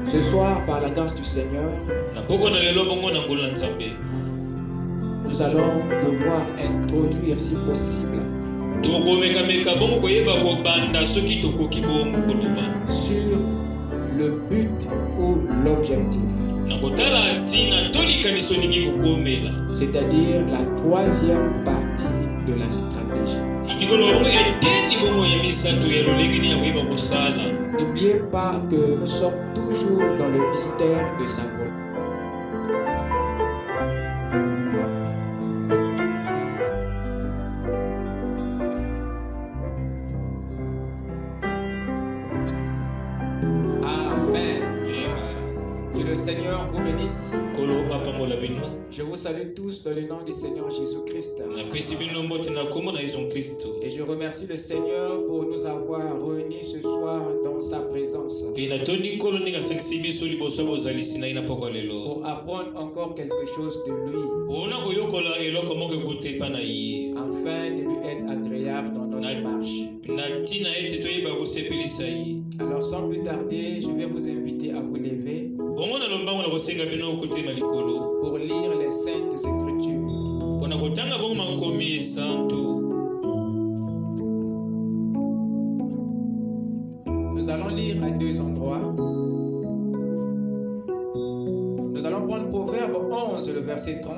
Ce soir, par la grâce du Seigneur, nous allons devoir introduire, si possible, sur le but ou l'objectif, c'est-à-dire la troisième partie de la stratégie. N'oubliez pas que nous sommes toujours dans le mystère de sa volonté. Amen. Que le Seigneur vous bénisse. Je vous salue tous dans le nom du Seigneur Jésus-Christ. Et je remercie le Seigneur pour nous avoir réunis ce soir dans sa présence. Pour apprendre encore quelque chose de lui. Afin de lui être agréable dans notre marche. Alors sans plus tarder, je vais vous inviter à vous lever pour lire les Saintes Écritures. Nous allons lire à deux endroits. Nous allons prendre Proverbe 11, le verset 30.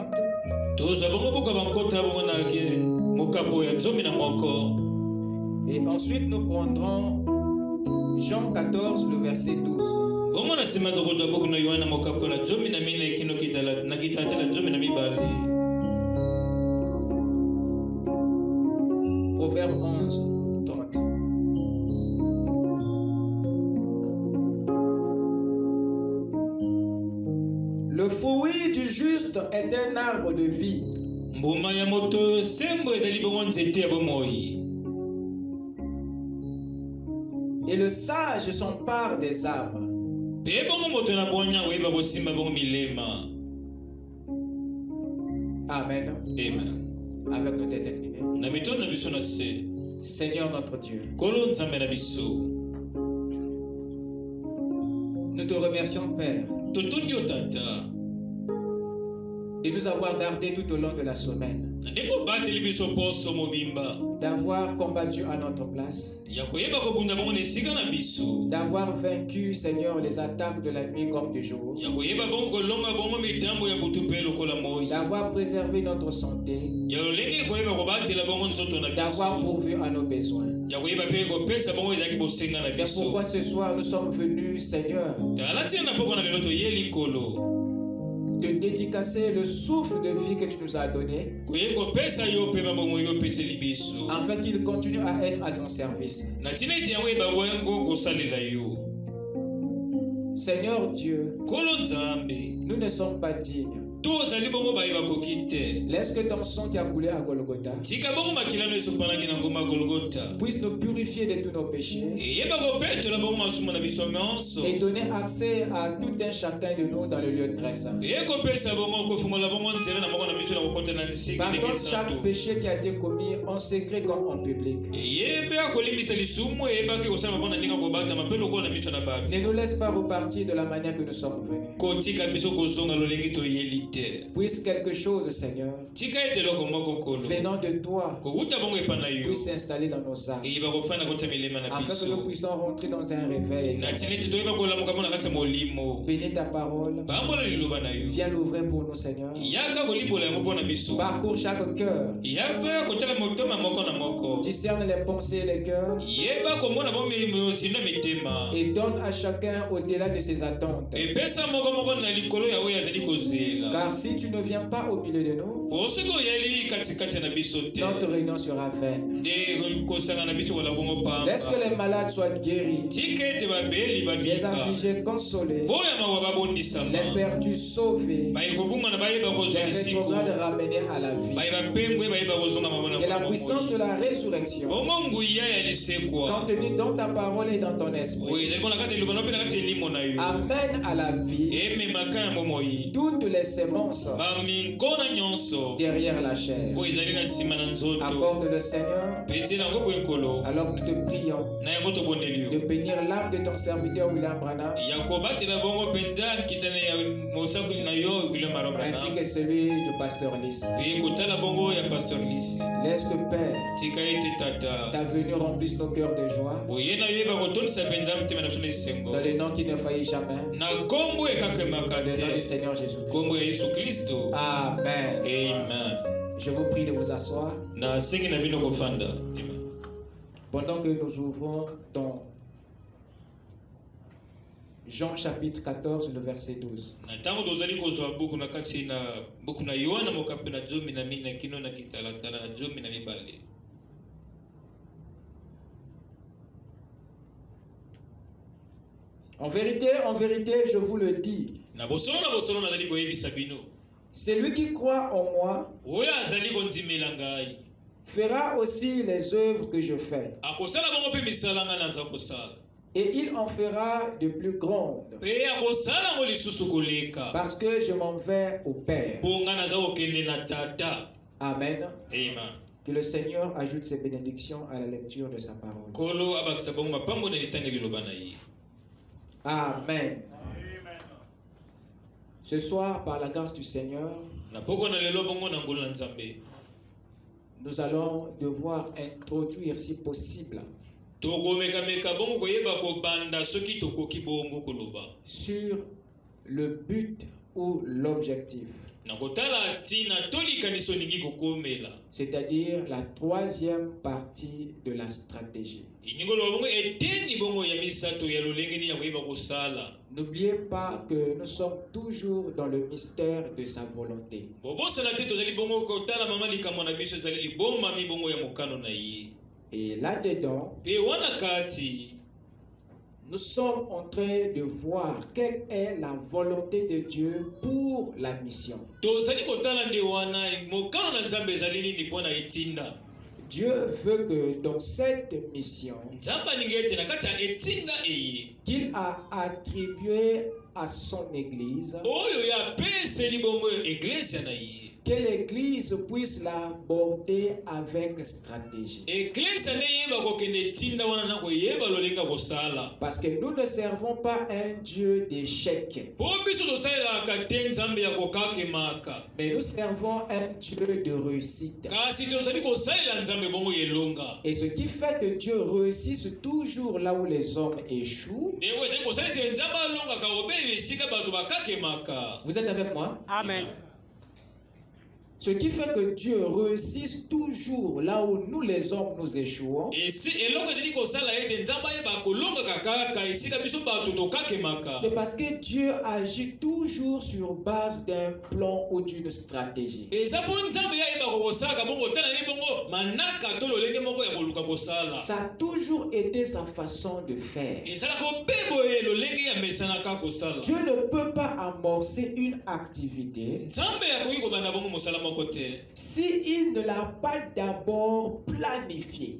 Et ensuite nous prendrons Jean 14, le verset 12. Proverbe 11, 30. Le fruit du juste est un arbre de vie. Et le sage s'empare des arbres. Amen. Amen. Avec nos têtes inclinées. Seigneur notre Dieu, nous te remercions, Père, de nous avoir gardés tout au long de la semaine, d'avoir combattu à notre place, d'avoir vaincu, Seigneur, les attaques de la nuit comme du jour, d'avoir préservé notre santé, d'avoir pourvu à nos besoins. C'est pourquoi ce soir nous sommes venus, Seigneur, te dédicacer le souffle de vie que tu nous as donné, afin qu'il continue à être à ton service. Seigneur Dieu, nous ne sommes pas dignes. Laisse que ton sang qui a coulé à Golgotha puisse nous purifier de tous nos péchés et donner accès à tout un chacun de nous dans le lieu très saint. Pardonne chaque péché qui a été commis en secret comme en public. Ne nous laisse pas repartir de la manière que nous sommes venus. Puisse quelque chose, Seigneur, venant de toi, puisse s'installer dans nos âmes, afin que nous puissions rentrer dans un réveil. Bénis ta parole. Viens l'ouvrir pour nous, Seigneur. Parcours chaque cœur. Discerne les pensées et les cœurs. Et donne à chacun au-delà de ses attentes. Car si tu ne viens pas au milieu de nous, notre réunion sera vaine. Laisse que les malades soient guéris, les affligés consolés, les perdus sauvés, les rétrogrades ramenés à la vie. Que la puissance de la résurrection contenue dans ta parole et dans ton esprit amène à la vie toutes les semaines sémence derrière la chair. Accorde le Seigneur, alors nous te prions de bénir l'âme de ton serviteur William Branham, ainsi que celui du pasteur Lys. Laisse que Père, ta venue remplisse nos cœurs de joie, dans le nom qui ne faillit jamais, le nom du Seigneur Jésus-Christ. Amen. Amen. Je vous prie de vous asseoir. Pendant que nous ouvrons dans Jean chapitre 14, le verset 12. En vérité, je vous le dis, celui qui croit en moi fera aussi les œuvres que je fais, et il en fera de plus grandes, parce que je m'en vais au Père. Amen. Que le Seigneur ajoute ses bénédictions à la lecture de sa parole. Amen. Ce soir, par la grâce du Seigneur, nous allons devoir introduire, si possible, sur le but ou l'objectif, c'est-à-dire la troisième partie de la stratégie. N'oubliez pas que nous sommes toujours dans le mystère de sa volonté. Et là-dedans, nous sommes en train de voir quelle est la volonté de Dieu pour la mission. Dieu veut que dans cette mission qu'il a attribué à son Église, que l'Église puisse l'aborder avec stratégie. Parce que nous ne servons pas un Dieu d'échec, mais nous servons un Dieu de réussite. Et ce qui fait que Dieu réussisse toujours là où les hommes échouent. Vous êtes avec moi? Amen. Ce qui fait que Dieu réussisse toujours là où nous les hommes nous échouons. C'est parce que Dieu agit toujours sur base d'un plan ou d'une stratégie. Ça a toujours été sa façon de faire. Dieu ne peut pas amorcer une activité si il ne l'a pas d'abord planifié.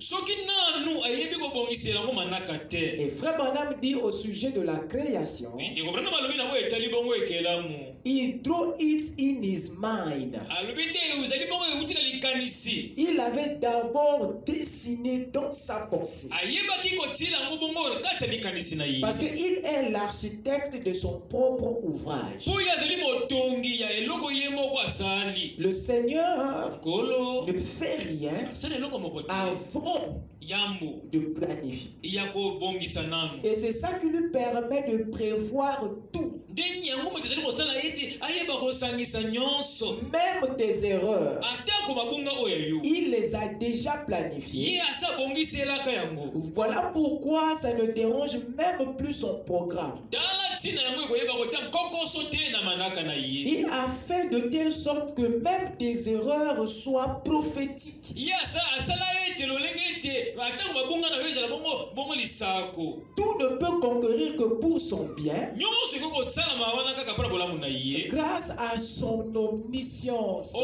Et Frère Branham dit au sujet de la création, he drew it in his mind. Il avait d'abord dessiné dans sa pensée. Parce qu'il est l'architecte de son propre ouvrage. Le Seigneur ne fait rien avant de planifier. Et c'est ça qui lui permet de prévoir tout. Même tes erreurs, il les a déjà planifiées. Voilà pourquoi ça ne dérange même plus son programme. Il a fait de telle sorte que même tes erreurs soient prophétiques. Tout ne peut conquérir que pour son bien, grâce à son omniscience.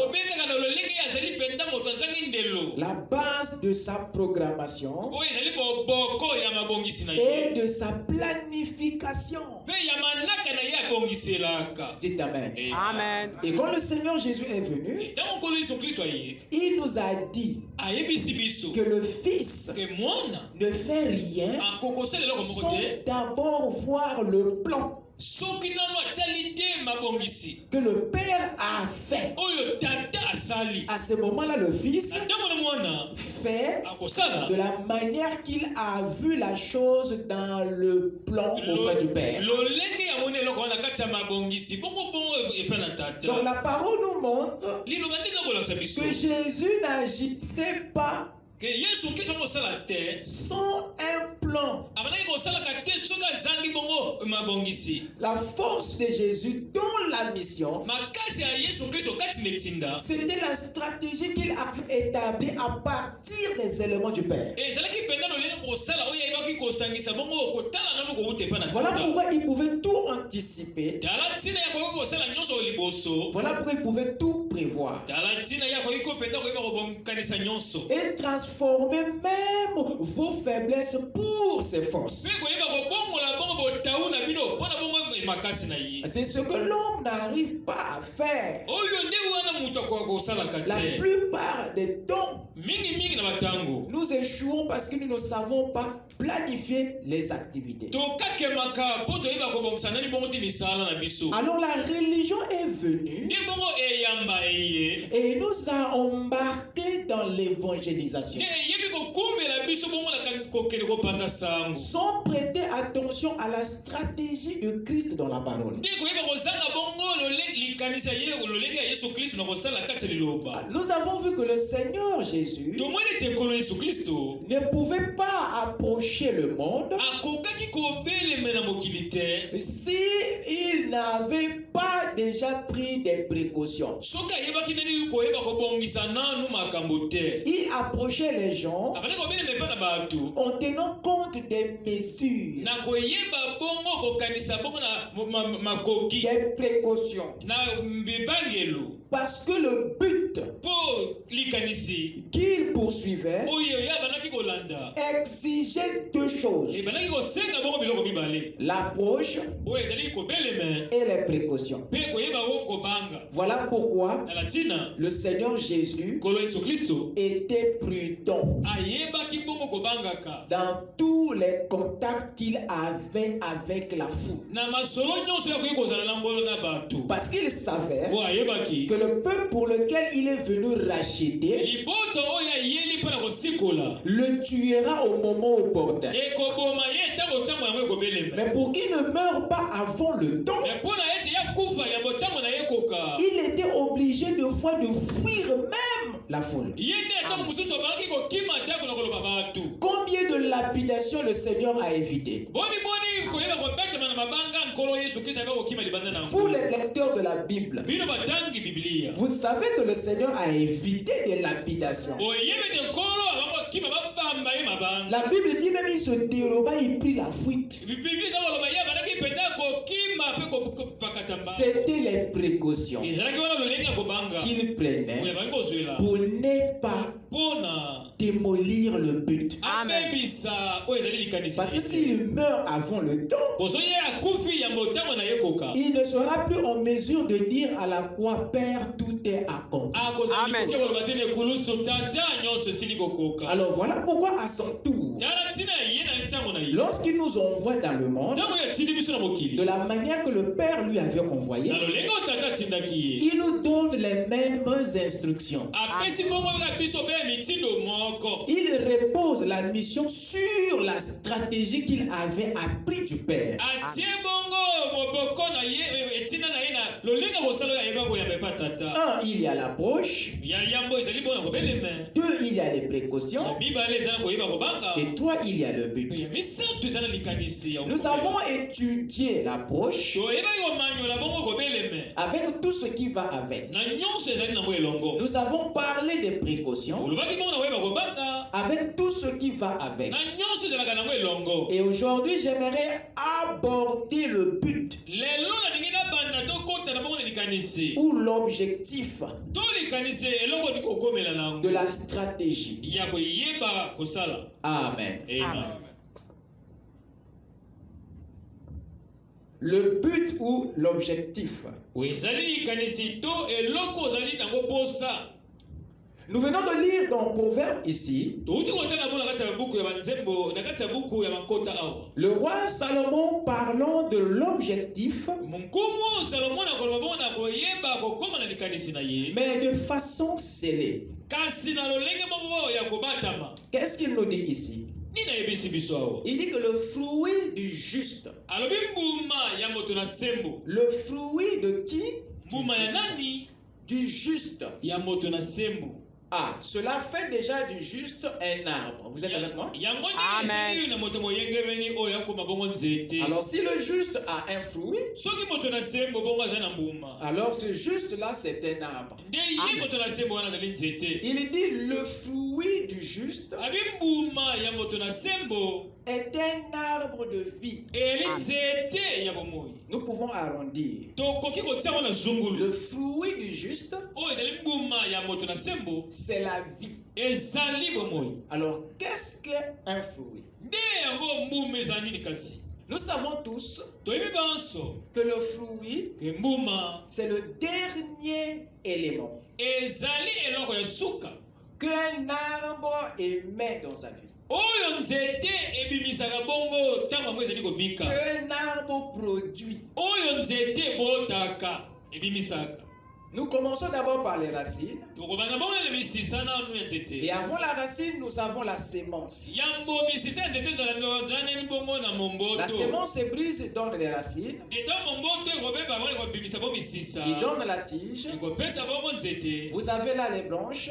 La base de sa programmation et de sa planification. Dites Amen. Amen. Et quand le Seigneur Jésus est venu, il nous a dit que le Fils ne fait rien sans d'abord voir le plan que le Père a fait. À ce moment-là, le Fils fait de la manière qu'il a vu la chose dans le plan auprès du Père. Donc la parole nous montre que Jésus n'agissait pas sans un plan. La force de Jésus dans la mission, c'était la stratégie qu'il a établie à partir des éléments du Père. Voilà pourquoi il pouvait tout anticiper. Voilà pourquoi il pouvait tout prévoir. Et transformer même vos faiblesses pour ses forces. C'est ce que l'homme n'arrive pas à faire. La plupart des temps, nous échouons parce que nous ne savons pas planifier les activités. Alors la religion est venue et nous a embarqués dans l'évangélisation, sans prêter attention à la stratégie de Christ dans la parole. Nous avons vu que le Seigneur Jésus ne pouvait pas approcher le monde si il n'avait pas déjà pris des précautions. Il approchait les gens en tenant compte des mesures, des précautions. Parce que le but qu'il poursuivait exigeait deux choses: l'approche et les précautions. Voilà pourquoi le Seigneur Jésus était prudent dans tous les contacts qu'il avait avec la foule, parce qu'il savait que le peuple pour lequel il est venu racheter le tuera au moment opportun. Mais pour qu'il ne meure pas avant le temps, il était obligé de fois de fuir même la foule. Combien de lapidations le Seigneur a évité? Vous les lecteurs de la Bible, vous savez que le Seigneur a évité des lapidations. La Bible dit même il se déroba, il prit la fuite. C'était les précautions qu'il prenait pour ne pas démolir le but. Amen. Parce que s'il meurt avant le temps, il ne sera plus en mesure de dire à la croix: Père, tout est accompli. Amen. Alors voilà pourquoi à son tour, lorsqu'il nous envoie dans le monde de la manière que le Père lui avait envoyé, il nous donne les mêmes instructions. Il repose la mission sur la stratégie qu'il avait appris du Père. Un, il y a l'approche. Deux, il y a les précautions. Et trois, il y a le but. Nous avons étudié l'approche avec tout ce qui va avec. Nous avons parlé des précautions avec tout ce qui va avec. Et aujourd'hui, j'aimerais aborder le but ou l'objectif de la stratégie. Amen. Amen. le but ou l'objectif. Nous venons de lire dans Proverbe ici. Le roi Salomon parlant de l'objectif, mais de façon scellée. Qu'est-ce qu'il nous dit ici? Il dit que le fruit du juste. Le fruit de qui? Du juste. Ah, cela fait déjà du juste un arbre. Vous êtes avec moi? Amen. Alors si le juste a un fruit, alors ce juste là c'est un arbre. Il dit le fruit du juste est un arbre de vie. Nous pouvons arrondir. Le fruit du juste, c'est la vie. Alors, qu'est-ce qu'un fruit? Nous savons tous que le fruit, c'est le dernier élément qu'un arbre émet dans sa vie. Qu'un arbre produit. Nous commençons d'abord par les racines. Et avant la racine, nous avons la sémence. La sémence est brise et donne les racines. Il donne la tige. Vous avez là les branches,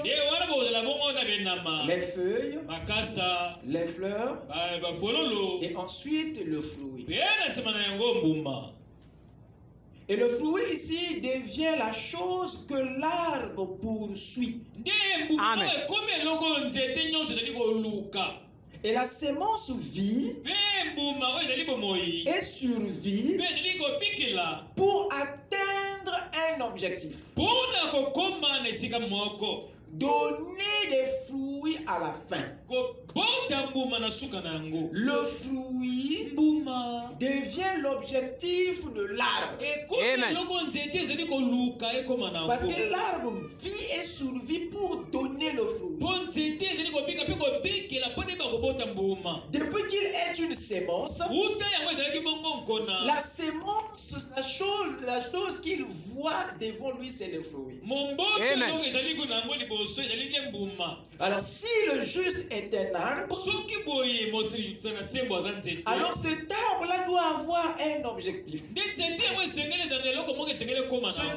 les feuilles, les fleurs, et ensuite le fruit. Et le fruit ici devient la chose que l'arbre poursuit. Amen. Et la sémence vit et survit pour atteindre un objectif. Donner des fruits à la fin. Le fruit devient l'objectif de l'arbre. Parce que l'arbre vit et survit pour donner le fruit. Depuis qu'il est une sémence, la sémence, la chose qu'il voit devant lui, c'est le fruit. Amen. Alors si le juste est un arbre, alors cet arbre-là doit avoir un objectif. Cet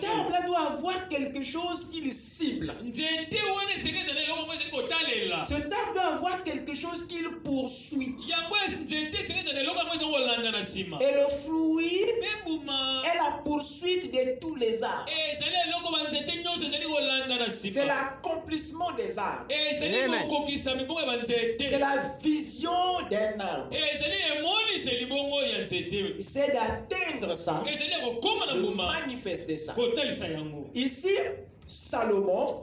arbre-là doit avoir quelque chose qu'il cible. Cet arbre doit avoir quelque chose qu'il poursuit. Et le fruit est la poursuite de tous les arbres. C'est l'accomplissement des arbres. C'est la vision d'un arbre. C'est d'atteindre ça, de manifester ça. Ici, Salomon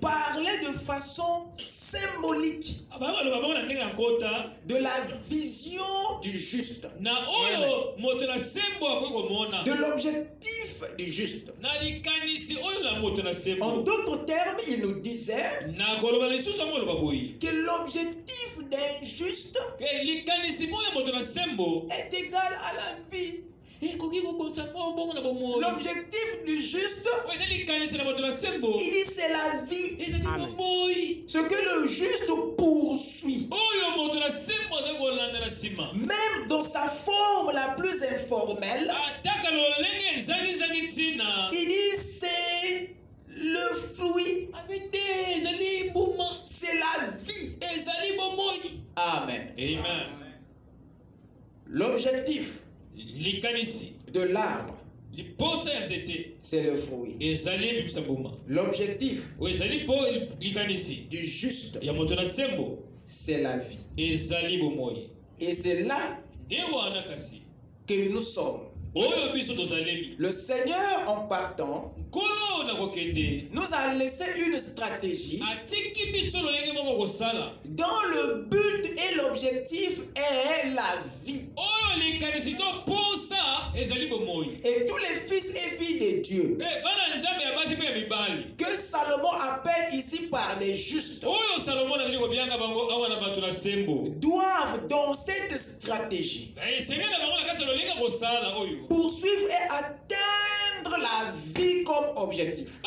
parlait de façon symbolique de la vision du juste, de l'objectif du juste. En d'autres termes, il nous disait que l'objectif d'un juste est égal à la vie. L'objectif du juste, il dit c'est la vie. Amen. Ce que le juste poursuit, même dans sa forme la plus informelle, il dit c'est le fruit, c'est la vie. Amen. Amen. L'objectif de l'arbre, c'est le fruit. L'objectif du juste, c'est la vie. Et c'est là que nous sommes. Le Seigneur, en partant, nous a laissé une stratégie dont le but et l'objectif est la vie. et tous les fils et filles de Dieu, que Salomon appelle ici par des justes, doivent dans cette stratégie poursuivre et atteindre la vie comme objectif.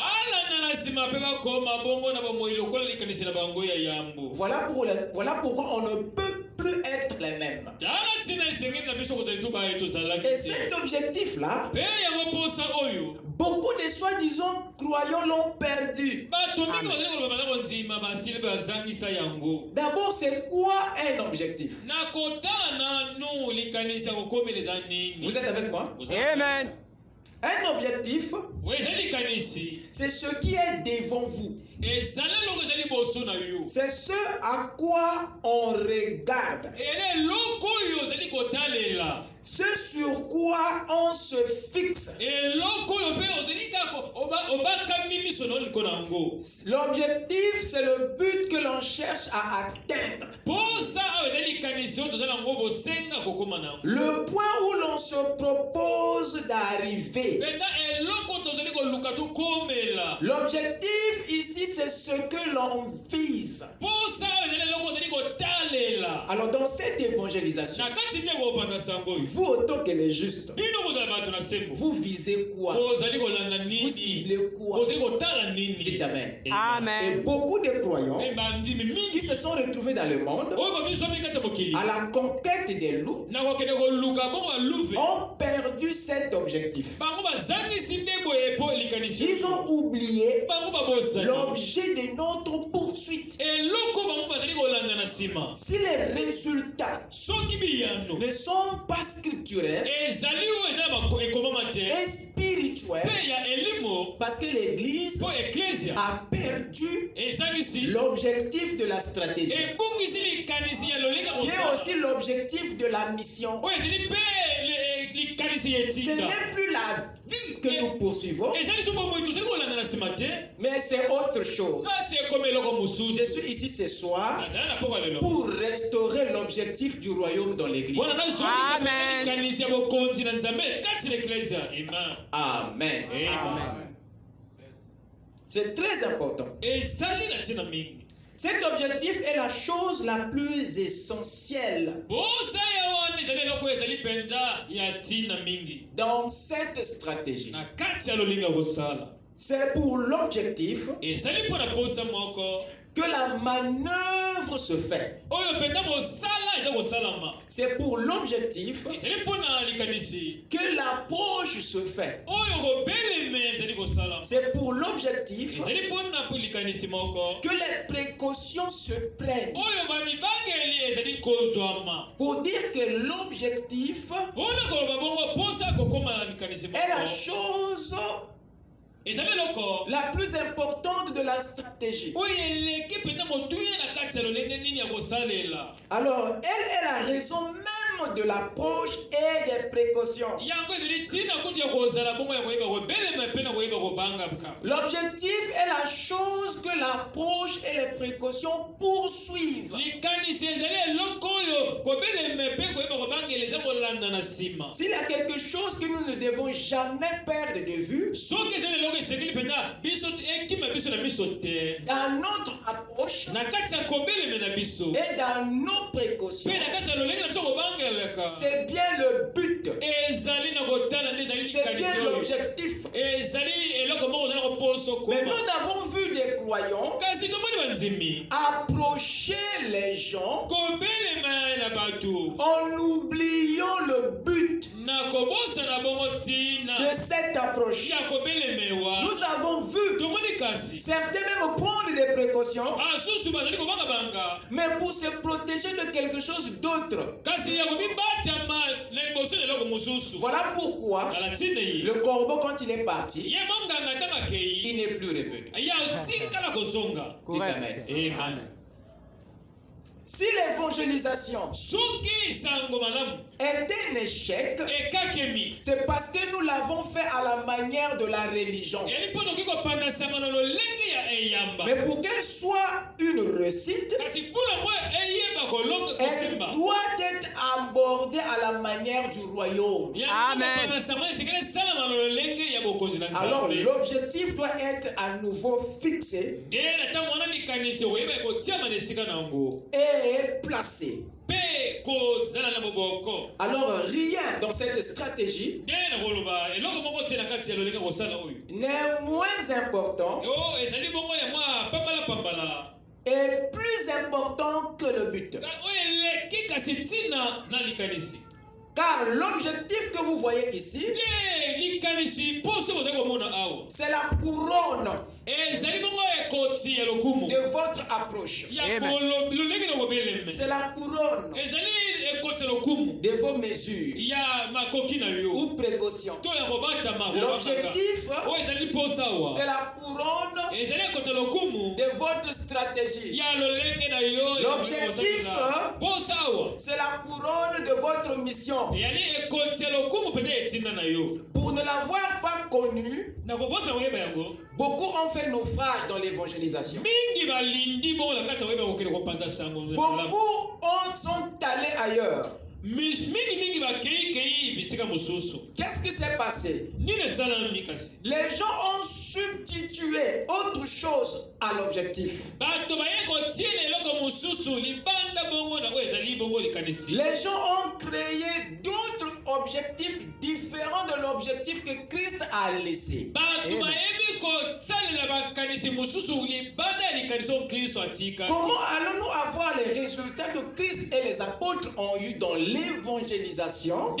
Voilà pourquoi on ne peut plus être les mêmes. Et cet objectif-là, beaucoup de soi-disant croyants l'ont perdu. D'abord, c'est quoi un objectif? Vous êtes avec moi? Amen. Un objectif, c'est ce qui est devant vous. C'est ce à quoi on regarde. Ce sur quoi on se fixe. L'objectif, c'est le but que l'on cherche à atteindre. Le point où l'on se propose d'arriver. L'objectif ici, c'est ce que l'on vise. Alors dans cette évangélisation, vous autant que les justes, vous visez quoi? Vous ciblez quoi? Dites amen. Amen. Et beaucoup de croyants qui se sont retrouvés dans le monde à la conquête des loups ont perdu cet objectif. Ils ont oublié l'objet de notre poursuite. Si les résultats ne sont pas scripturels et spirituels, parce que l'Église a perdu l'objectif de la stratégie, qui est aussi l'objectif de la mission. Ce n'est plus la vie que nous poursuivons, mais c'est autre chose. Je suis ici ce soir pour restaurer l'objectif du royaume dans l'église. Amen. Amen. C'est très important. Cet objectif est la chose la plus essentielle dans cette stratégie. C'est pour l'objectif que la manœuvre se fait. C'est pour l'objectif que l'approche se fait. C'est pour l'objectif que les précautions se prennent. Pour dire que l'objectif est la chose la plus importante de la stratégie. Alors, elle est la raison même de l'approche et des précautions. L'objectif est la chose que l'approche et les précautions poursuivent. S'il y a quelque chose que nous ne devons jamais perdre de vue, dans notre approche et dans nos précautions, c'est bien le but, c'est bien l'objectif. Mais nous avons vu des croyants approcher les gens en oubliant le but de cette approche. Nous avons vu certains même prendre des précautions, mais pour se protéger de quelque chose d'autre. Voilà pourquoi le corbeau, quand il est parti, il n'est plus revenu. Correct. Amen. Si l'évangélisation est un échec, c'est parce que nous l'avons fait à la manière de la religion. Mais pour qu'elle soit une réussite, elle doit être abordée à la manière du royaume. Amen. Alors l'objectif doit être à nouveau fixé et placé. Alors rien dans cette stratégie n'est moins important et plus important que le but. Car l'objectif que vous voyez ici, c'est la couronne de votre approche. C'est la couronne de vos mesures ou précautions. L'objectif, c'est la couronne de votre stratégie. L'objectif, c'est la couronne de votre mission. Pour ne l'avoir pas connu, beaucoup ont fait naufrage dans l'évangélisation. Beaucoup sont allés ailleurs. Qu'est-ce qui s'est passé? Les gens ont substitué autre chose à l'objectif. Les gens ont créé d'autres objectifs différents de l'objectif que Christ a laissé. Comment allons-nous avoir les résultats que Christ et les apôtres ont eu dans l'évangélisation?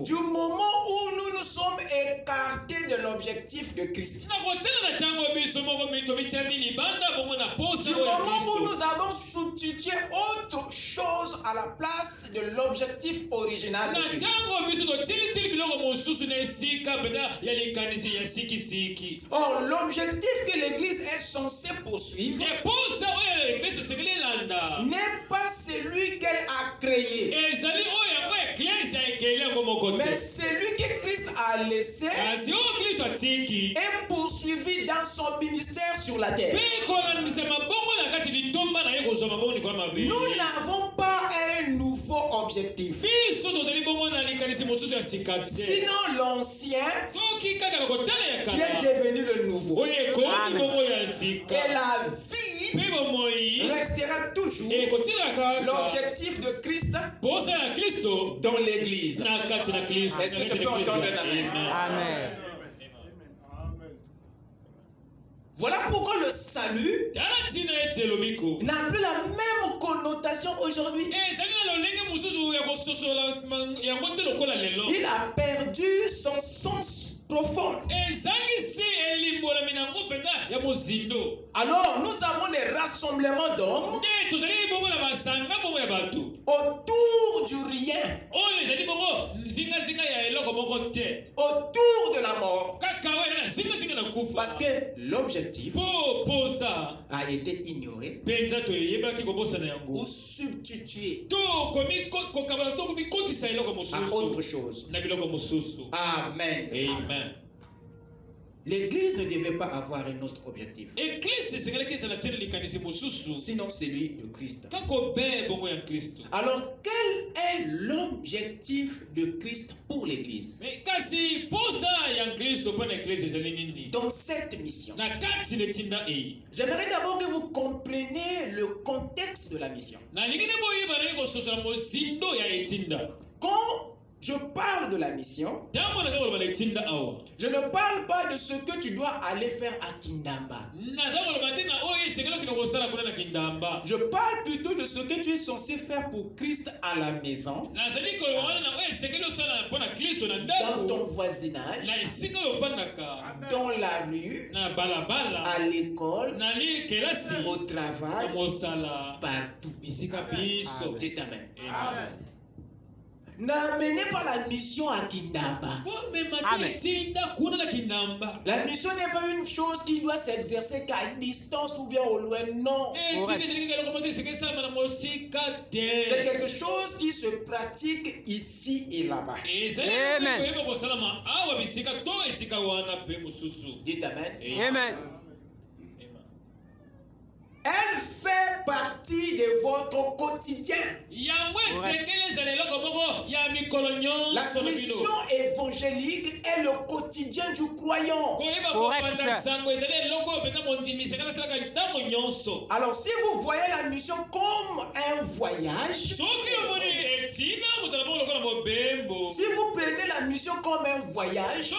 Du moment où nous nous sommes écartés de l'objectif de Christ. Du moment où nous avons substitué autre chose à la place de l'objectif original de Christ. Or, l'objectif que l'Église est censée poursuivre n'est pas celui qu'elle a créé, mais celui que Christ a laissé et poursuivi dans son ministère sur la terre. Nous n'avons pas un nouveau objectif. Sinon l'ancien qui est devenu le nouveau. Et la vie restera toujours l'objectif de Christ dans l'Église. Est-ce que je peux entendre un amen? Amen. Voilà pourquoi le salut n'a plus la même connotation aujourd'hui. Il a perdu son sens profond. Alors nous avons des rassemblements d'hommes autour du rien, autour de la mort, parce que l'objectif a été ignoré ou substitué à autre chose. Amen. Amen. L'Église ne devait pas avoir un autre objectif, sinon celui de Christ. Alors, quel est l'objectif de Christ pour l'Église dans cette mission? J'aimerais d'abord que vous compreniez le contexte de la mission. Quand je parle de la mission, je ne parle pas de ce que tu dois aller faire à Kindamba. Je parle plutôt de ce que tu es censé faire pour Christ à la maison, dans ton voisinage, dans la rue, à l'école, au travail, partout. Dites amen. N'amenez pas la mission à Kindamba. Amen. La mission n'est pas une chose qui doit s'exercer qu'à distance ou bien au loin. Non. C'est quelque chose qui se pratique ici et là-bas. Amen. Dites Amen. Amen. Elle fait partie de votre quotidien. La mission évangélique est le quotidien du croyant. Correct. Alors si vous voyez la mission comme un voyage, si vous prenez la mission comme un voyage,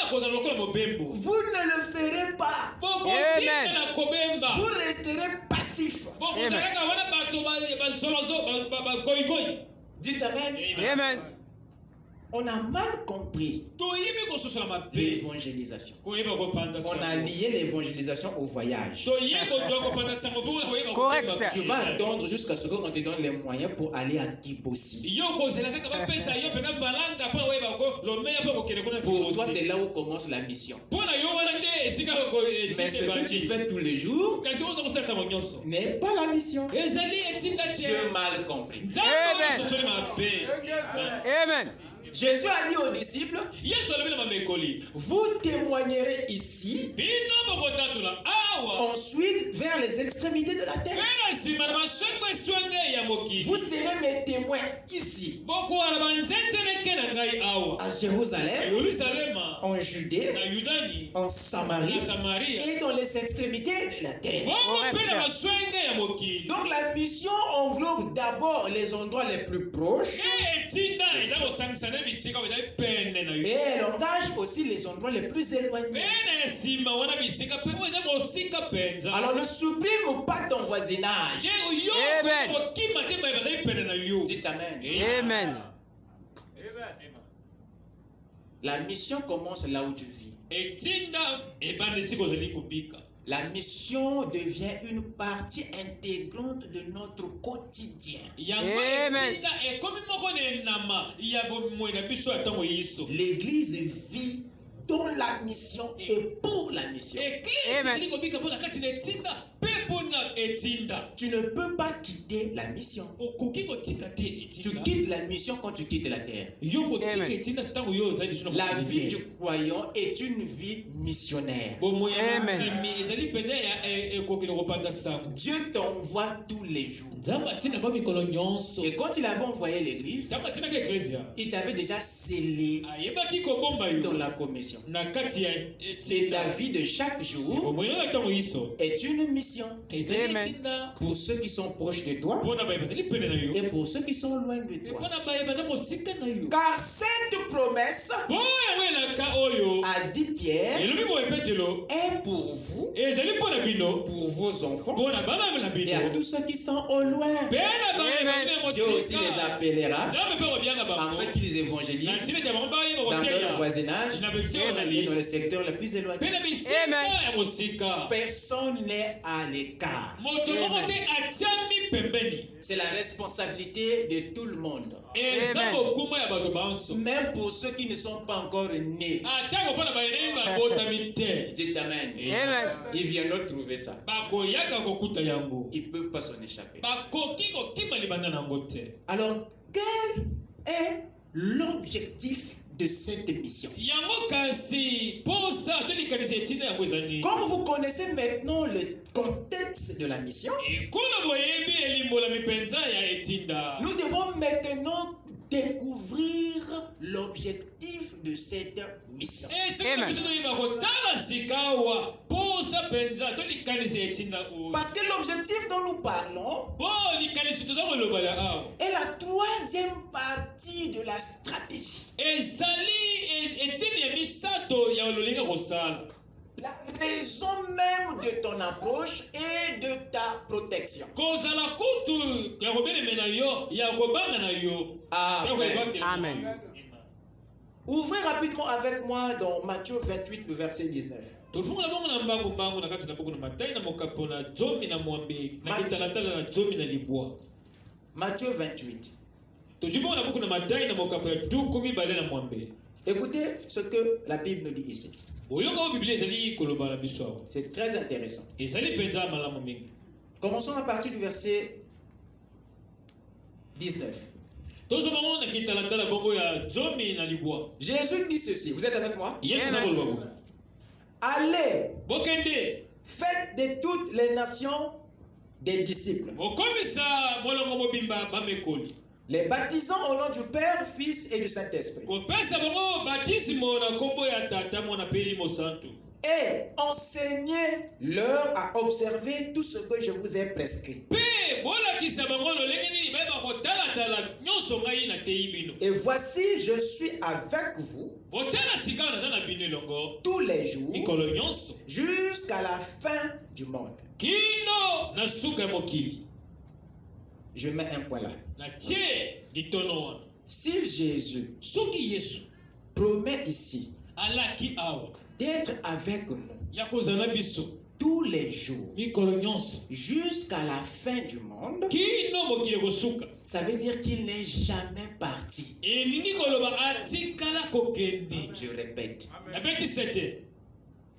vous ne le ferez pas. Amen. Vous resterez passif. Amen. Dites Amen. Amen. On a mal compris l'évangélisation. On a lié l'évangélisation au voyage. Correct. Tu vas attendre jusqu'à ce qu'on te donne les moyens pour aller à Kibossi. Pour toi, c'est là où commence la mission. Mais ce que tu fais tous les jours n'est pas la mission. Tu as mal compris. Amen. Jésus a dit aux disciples, vous témoignerez ici, ensuite vers les extrémités de la terre. Vous serez mes témoins ici, à Jérusalem, en Judée, en Samarie et dans les extrémités de la terre. Donc la mission englobe d'abord les endroits les plus proches et elle engage aussi les endroits les plus éloignés. Alors ne supprime pas ton voisinage. Amen. Dites Amen. Amen. La mission commence là où tu vis. La mission devient une partie intégrante de notre quotidien. Amen. L'Église vit dans la mission et pour la mission. Amen. Tu ne peux pas quitter la mission. Tu quittes la mission quand tu quittes la terre. La vie du croyant est une vie missionnaire. Amen. Dieu t'envoie tous les jours. Et quand il avait envoyé l'église, il t'avait déjà scellé dans la commission. Et ta vie de chaque jour est une mission. Amen. Pour ceux qui sont proches de toi et pour ceux qui sont loin de toi. Car cette promesse, a dit Pierre, est pour vous, pour vos enfants et à tous ceux qui sont au loin. Dieu aussi les appellera afin qu'ils évangélisent dans leur voisinage et dans le secteur le plus éloigné. Personne n'est à l'écart. C'est la responsabilité de tout le monde. Même pour ceux qui ne sont pas encore nés. Dites Amen. Ils viennent trouver ça. Ils ne peuvent pas s'en échapper. Alors, quel est l'objectif de cette mission? Comme vous connaissez maintenant le contexte de la mission, nous devons maintenant découvrir l'objectif de cette mission. Parce que l'objectif dont nous parlons est la troisième partie de la stratégie. La raison même de ton approche et de ta protection. Amen. Ouvrez rapidement avec moi dans Matthieu 28, le verset 19. Matthieu 28. Écoutez ce que la Bible nous dit ici. C'est très intéressant. Commençons à partir du verset 19. Jésus dit ceci. Vous êtes avec moi? Allez, faites de toutes les nations des disciples, les baptisant au nom du Père, Fils et du Saint-Esprit, et enseignez-leur à observer tout ce que je vous ai prescrit. Et voici, je suis avec vous tous les jours jusqu'à la fin du monde. Je mets un point là. Si Jésus promet ici d'être avec nous tous les jours jusqu'à la fin du monde, ça veut dire qu'il n'est jamais parti. Je répète.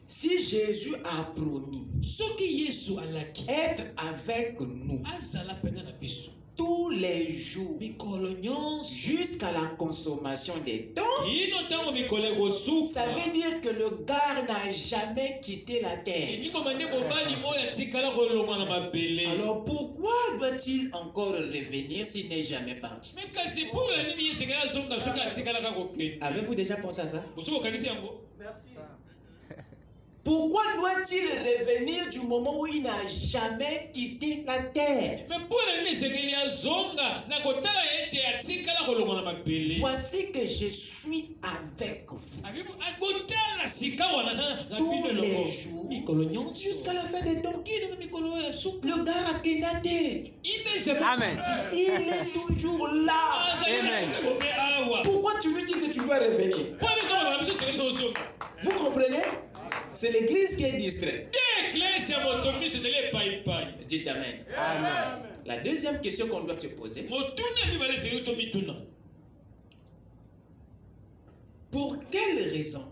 Si Jésus a promis être avec nous tous les jours jusqu'à la consommation des temps, ça veut dire que le gars n'a jamais quitté la terre. Alors pourquoi doit-il encore revenir s'il n'est jamais parti? Avez-vous déjà pensé à ça? Merci. Pourquoi doit-il revenir du moment où il n'a jamais quitté la terre? Voici que je suis avec vous tous les jours jusqu'à la fin des temps. Le gars a kidnappé. Amen. Il est toujours là. Amen. Pourquoi tu lui dis que tu vas revenir? Vous comprenez? C'est l'église qui est distraite. Dites amen. Amen. La deuxième question qu'on doit se poser: pour quelle raison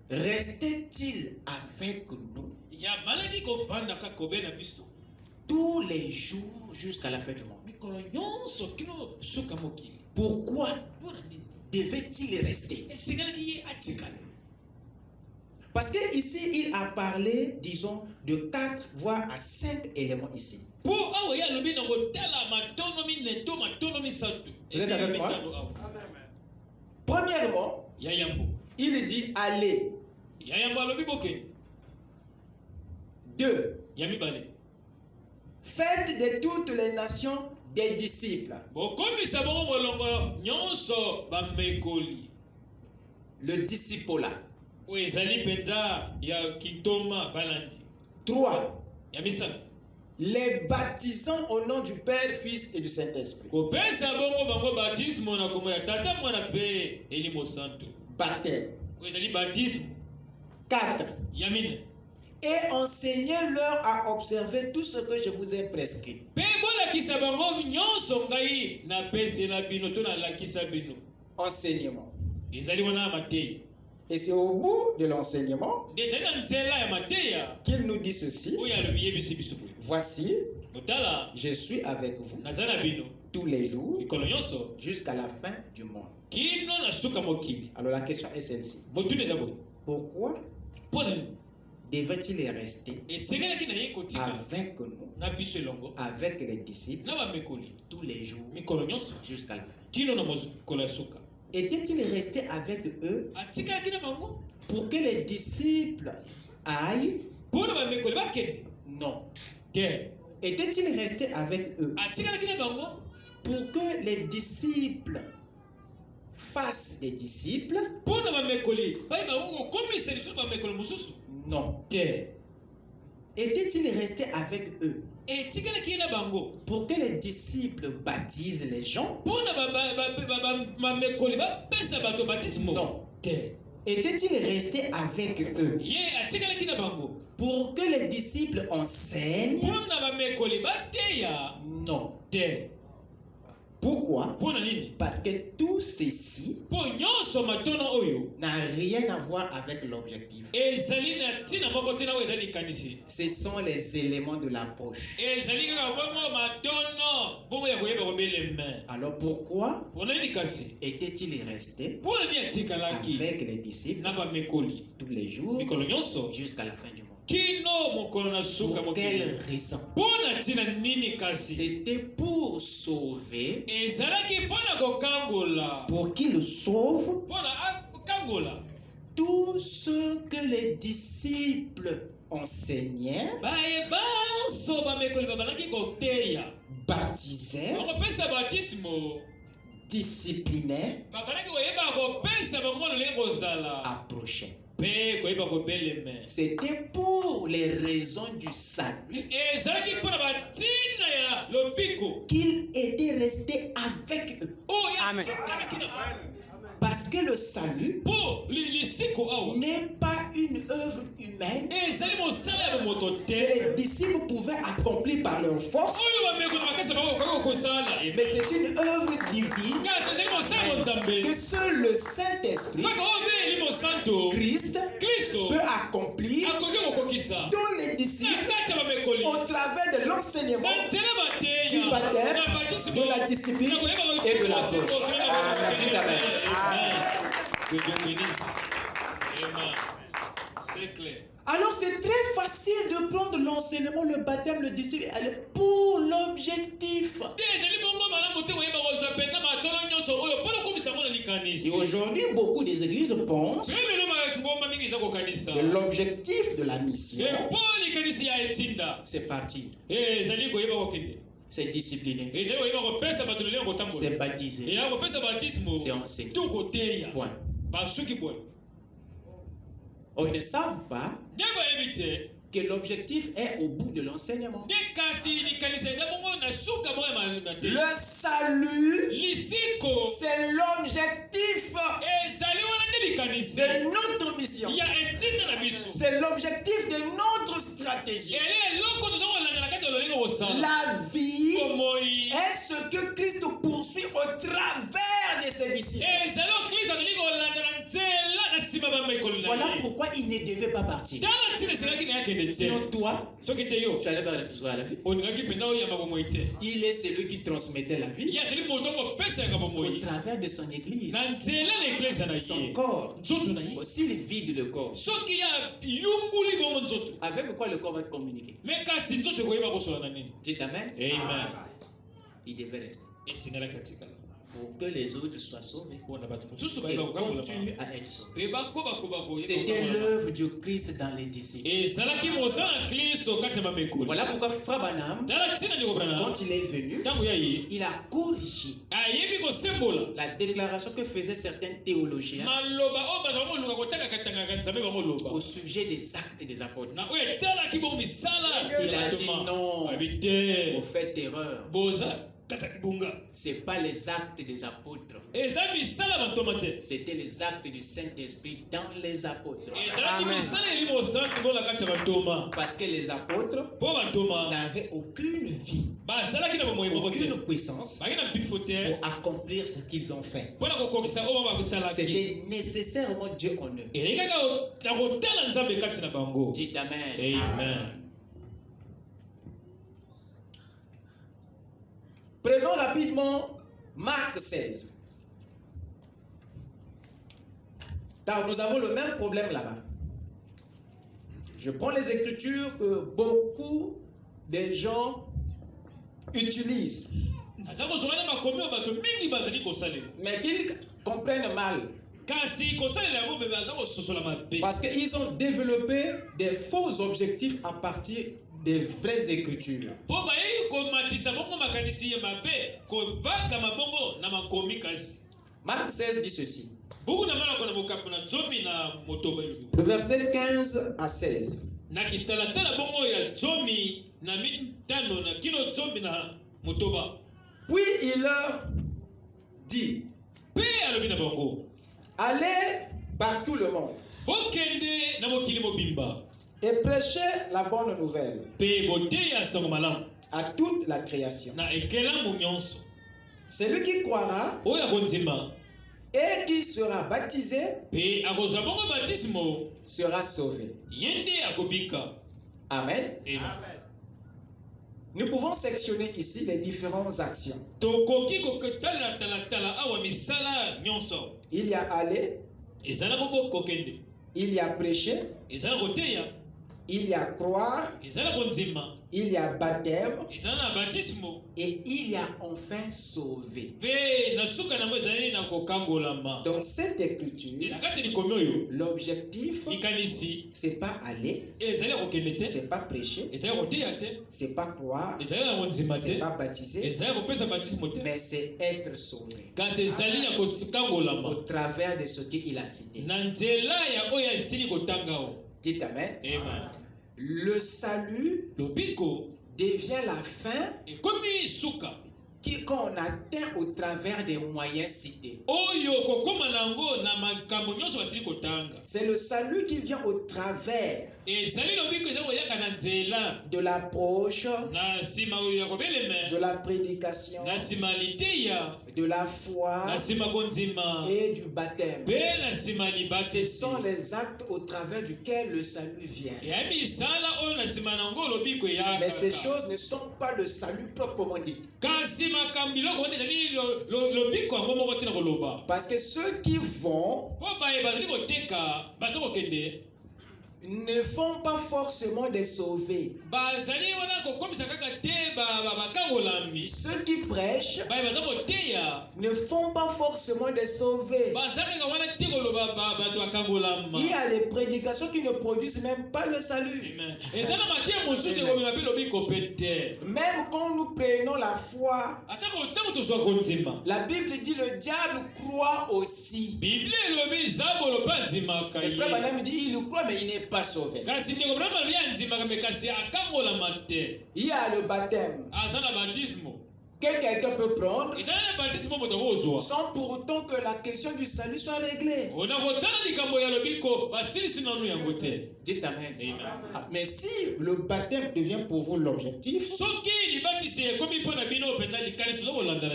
restait-il avec nous tous les jours jusqu'à la fin du monde? Pourquoi devait-il rester? Parce que ici il a parlé, disons, de 4 voire à 5 éléments ici. Vous êtes avec moi? Premièrement, il dit allez. 2. Faites de toutes les nations des disciples. Le discipola. 3. Les baptisant au nom du Père, Fils et du Saint-Esprit. Baptême. 4. Et enseignez-leur à observer tout ce que je vous ai prescrit. Enseignement. Et c'est au bout de l'enseignement qu'il nous dit ceci: voici, je suis avec vous tous les jours jusqu'à la fin du monde. Alors la question est celle-ci: pourquoi devait-il rester avec nous, avec les disciples, tous les jours jusqu'à la fin? Était-il resté avec eux pour que les disciples aillent? Non. Était-il resté avec eux pour que les disciples fassent des disciples? Non. Était-il resté avec eux pour que les disciples baptisent les gens? Non. était-il resté avec eux pour que les disciples enseignent? Non. Pourquoi? Parce que tout ceci n'a rien à voir avec l'objectif. Ce sont les éléments de la poche. Alors pourquoi était-il resté avec les disciples tous les jours jusqu'à la fin du monde? Pour quelle raison? C'était pour sauver. Pour qu'il sauve tout ce que les disciples enseignaient, baptisaient, disciplinaient, approchaient. C'était pour les raisons du salut qu'il était resté avec eux. Amen. Parce que le salut n'est pas une œuvre humaine que les disciples pouvaient accomplir par leur force, mais c'est une œuvre divine que seul le Saint-Esprit, Christ, peut accomplir dans les disciples au travers de l'enseignement, du baptême, de la discipline et de la poche. Amen. Que Dieu bénisse. Amen. C'est clair. Alors c'est très facile de prendre l'enseignement, le baptême, le disciple pour l'objectif. Et aujourd'hui, beaucoup des églises pensent que l'objectif de la mission, c'est partir. C'est discipliné. C'est baptisé. C'est enseigné. Point. On ne savent pas que l'objectif est au bout de l'enseignement. Le salut, c'est l'objectif de notre mission. C'est l'objectif de notre stratégie. La vie est ce que Christ poursuit au travers de ses disciples. Voilà pourquoi il ne devait pas partir. Sinon toi, tu allais vers la vie. Il est celui qui transmettait la vie au travers de son église, son corps. Aussi il vide le corps. Avec quoi le corps va te communiquer? Dites amen. Amen. Il devait rester pour que les autres soient sauvés et continuent à être sauvés. C'était l'œuvre du Christ dans les disciples. Voilà pourquoi Frère Branham, quand il est venu, il a corrigé la déclaration que faisaient certains théologiens au sujet des actes des apôtres. Il a dit non, vous faites erreur. C'est pas les actes des apôtres. C'était les actes du Saint-Esprit dans les apôtres. Amen. Parce que les apôtres n'avaient aucune vie, aucune puissance pour accomplir ce qu'ils ont fait. C'était nécessairement Dieu en eux. Dites amen. Amen. Prenons rapidement Marc 16. Car nous avons le même problème là-bas. Je prends les écritures que beaucoup de gens utilisent, mais qu'ils comprennent mal. Parce qu'ils ont développé des faux objectifs à partir des vraies écritures. Marc 16 dit ceci. Le verset 15 à 16. Puis il leur dit, allez par tout le monde. Et prêchez la bonne nouvelle à toute la création. Celui qui croira et qui sera baptisé sera sauvé. Amen. Nous pouvons sectionner ici les différentes actions. Il y a aller, il y a prêcher, il y a croire, il y a baptême et il y a enfin sauver. Dans cette écriture, l'objectif, c'est pas aller, c'est pas prêcher, c'est pas croire, c'est pas baptiser, mais c'est être sauvé au travers de ce qu'il a cité. Dites Amen. Amen. Le salut devient la fin qu'on atteint au travers des moyens cités. C'est le salut qui vient au travers de l'approche, de la prédication, de la foi et du baptême. Ce sont les actes au travers duquel le salut vient. Mais ces choses ne sont pas le salut proprement dit. Parce que ceux qui vont ne font pas forcément des sauvés. Ceux qui prêchent ne font pas forcément des sauvés. Il y a des prédications qui ne produisent même pas le salut. Même quand nous prenons la foi, la Bible dit le diable croit aussi. Le frère Branham dit il croit mais il n'est pas sauvé. Il y a le baptême que quelqu'un peut prendre sans pour autant que la question du salut soit réglée. Dites Amen. Mais si le baptême devient pour vous l'objectif,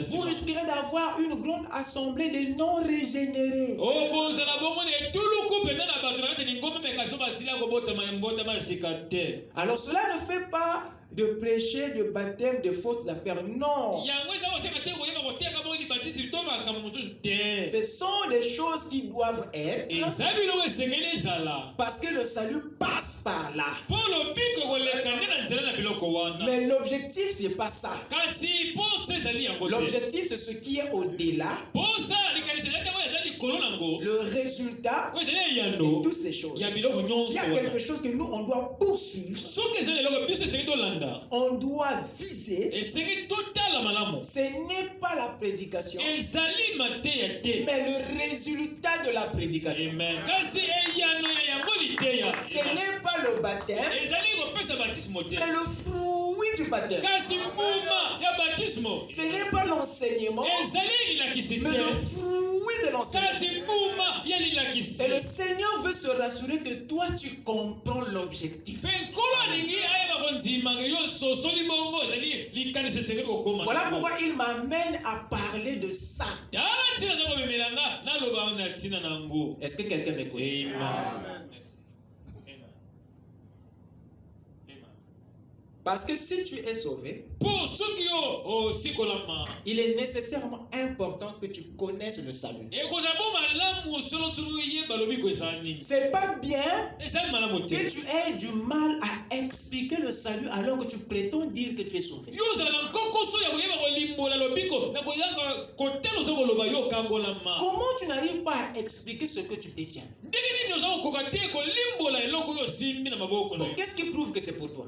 vous risquerez d'avoir une grande assemblée de non-régénérés. Alors cela ne fait pas de prêcher de baptême de fausses affaires. Non. Ce sont des choses qui doivent être parce que le salut passe par là. Mais l'objectif c'est pas ça. L'objectif c'est ce qui est au-delà. Le résultat de toutes ces choses. S'il y a quelque chose que nous on doit poursuivre, on doit viser. Ce n'est pas la prédication, mais le résultat de la prédication. Ce n'est pas le baptême, mais le fruit du baptême. Ce n'est pas l'enseignement, mais le fruit de l'enseignement. Et le Seigneur veut se rassurer que toi tu comprends l'objectif. Voilà pourquoi il m'amène à parler de ça. Est-ce que quelqu'un m'écoute? Parce que si tu es sauvé, il est nécessairement important que tu connaisses le salut. C'est pas bien que tu aies du mal à expliquer le salut alors que tu prétends dire que tu es sauvé. Comment tu n'arrives pas à expliquer ce que tu détiens? Donc, qu'est-ce qui prouve que c'est pour toi?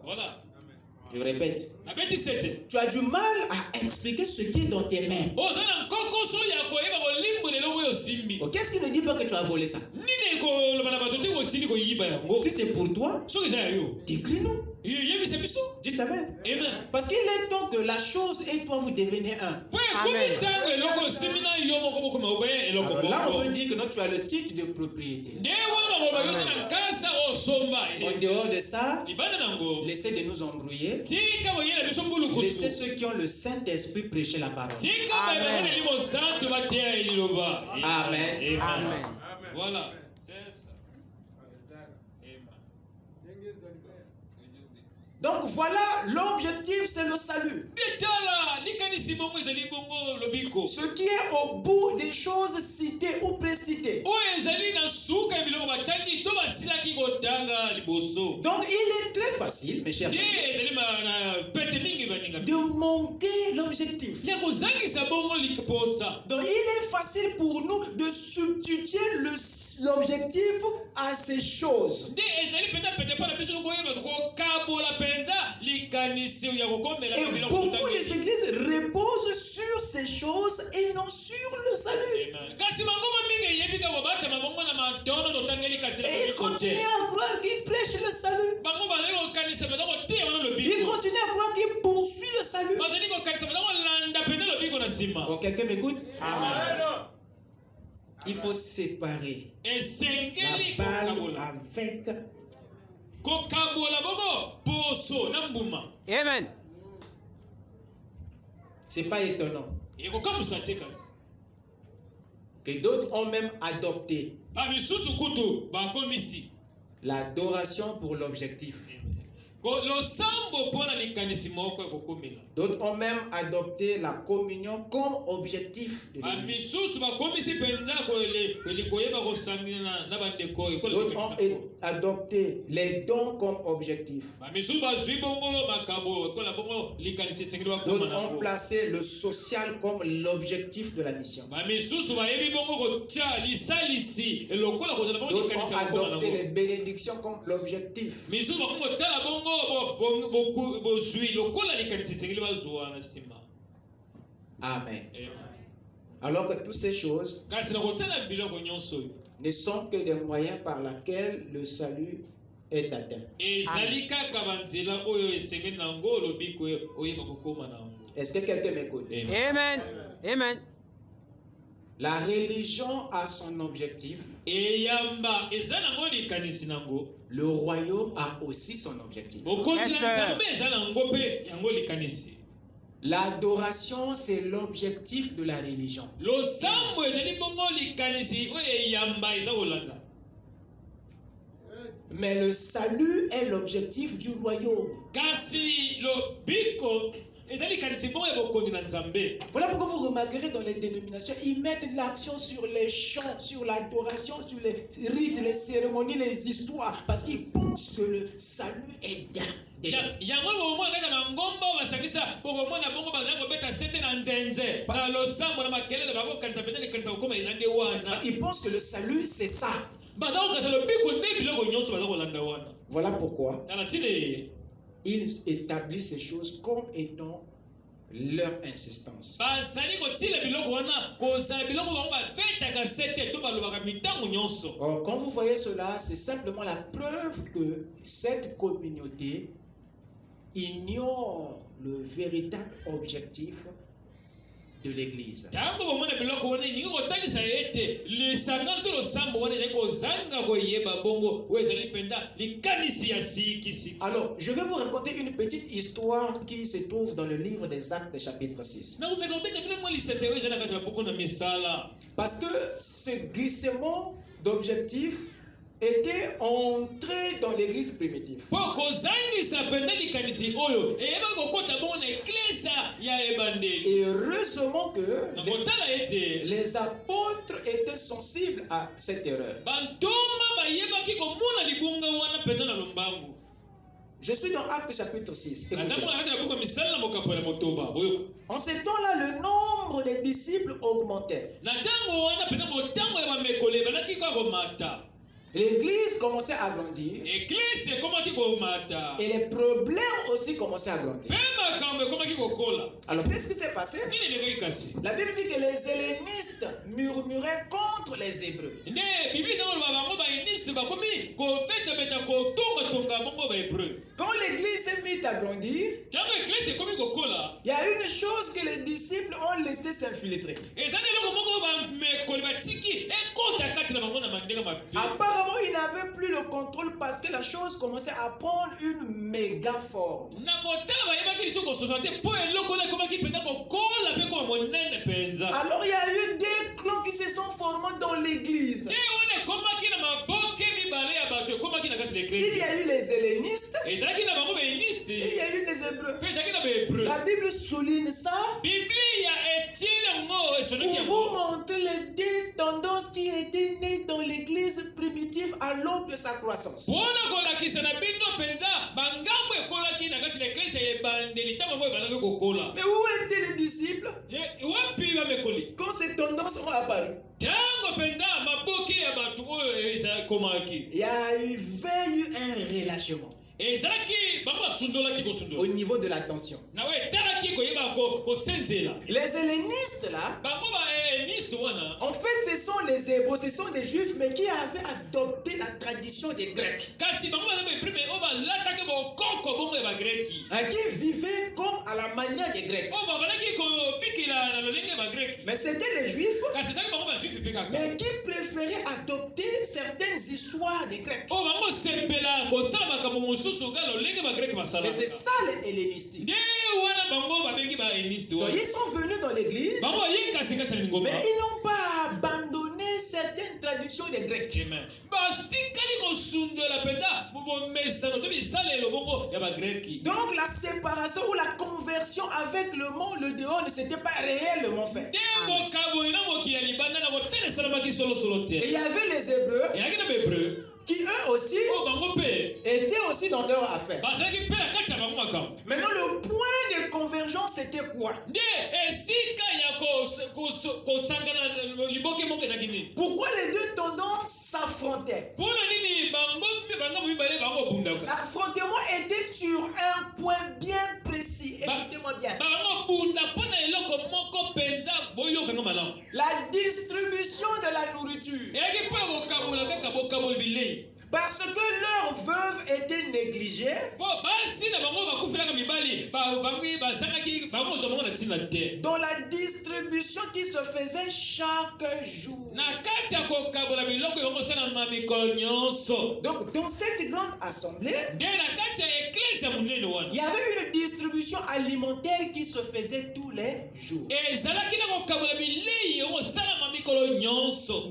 Voilà. Je répète. Tu as du mal à expliquer ce qui est dans tes mains. Qu'est-ce qui ne dit pas que tu as volé ça? Si c'est pour toi, décris-nous. Dites Amen. Parce qu'il est temps que la chose et toi vous devenez un. Amen. Alors là, on veut dire que non, tu as le titre de propriété. En dehors de ça, laissez de nous embrouiller. Laissez ceux qui ont le Saint-Esprit prêcher la parole. Amen. Amen. Amen. Voilà. C'est ça. Donc voilà, l'objectif c'est le salut. Ce qui est au bout des choses citées ou précitées. Donc il est très facile, mes chers amis, de manquer l'objectif. Donc il est facile pour nous de substituer l'objectif à ces choses. Et beaucoup des églises reposent sur ces choses et non sur le salut. Et ils continuent à croire qu'ils prêchent le salut. Ils continuent à croire qu'ils poursuivent le salut. Bon, quelqu'un m'écoute? Amen. Il faut séparer la balle avec. Amen. C'est pas étonnant que d'autres ont même adopté l'adoration pour l'objectif. D'autres ont même adopté la communion comme objectif de l'Église. D'autres ont adopté les dons comme objectif. D'autres ont placé le social comme l'objectif de la mission. D'autres ont adopté les bénédictions comme l'objectif. Amen. Alors que toutes ces choses ne sont que des moyens par lesquels le salut est atteint. Est-ce que quelqu'un m'écoute? Amen. Amen. La religion a son objectif. Le royaume a aussi son objectif. L'adoration, c'est l'objectif de la religion. Mais le salut est l'objectif du royaume. Voilà pourquoi vous remarquerez dans les dénominations, ils mettent l'action sur les chants, sur l'adoration, sur les rites, les cérémonies, les histoires, parce qu'ils pensent que le salut est dedans. Ils pensent que le salut c'est ça. Voilà pourquoi ils établissent ces choses comme étant leur insistance. Or, quand vous voyez cela, c'est simplement la preuve que cette communauté ignore le véritable objectif de l'Église. Alors, je vais vous raconter une petite histoire qui se trouve dans le livre des Actes chapitre 6. Parce que ce glissement d'objectif était entré dans l'église primitive. Et heureusement que les apôtres étaient sensibles à cette erreur. Je suis dans Actes chapitre 6. En ce temps-là, le nombre des disciples augmentait. L'église commençait à grandir. Et les problèmes aussi commençaient à grandir. Alors qu'est-ce qui s'est passé? La Bible dit que les hellénistes murmuraient contre les Hébreux. Quand l'église s'est mise à grandir, il y a une chose que les disciples ont laissé s'infiltrer. Apparemment, ils n'avaient plus le contrôle parce que la chose commençait à prendre une méga forme. Alors il y a eu des clans qui se sont formés dans l'église. Il y a eu les hellénistes et il y a eu les hébreux. La Bible souligne ça pour vous montrer les deux tendances qui étaient nées dans l'église primitive à l'aube de sa croissance. Mais où étaient les disciples quand ces tendances ont apparu? Il y avait eu un relâchement au niveau de l'attention. Les hellénistes là, en fait ce sont les Hébreux, ce sont des Juifs mais qui avaient adopté la tradition des Grecs, qui vivaient comme à la manière des Grecs. Mais c'était les Juifs mais qui préféraient adopter certaines histoires des Grecs. Et c'est ça les hellénistes. Donc ils sont venus dans l'église, mais ils n'ont pas abandonné certaines traductions des Grecs. Donc la séparation ou la conversion avec le monde, le dehors, ne s'était pas réellement fait. Et il y avait les Hébreux qui eux aussi étaient aussi dans leur affaire. Maintenant le point de convergence c'était quoi? Pourquoi les deux tendances s'affrontaient? L'affrontement était sur un point bien précis. Écoutez-moi bien. La distribution de la nourriture. Parce que leurs veuves étaient négligées. Dans la distribution qui se faisait chaque jour. Donc dans cette grande assemblée, il y avait une distribution alimentaire qui se faisait tous les jours.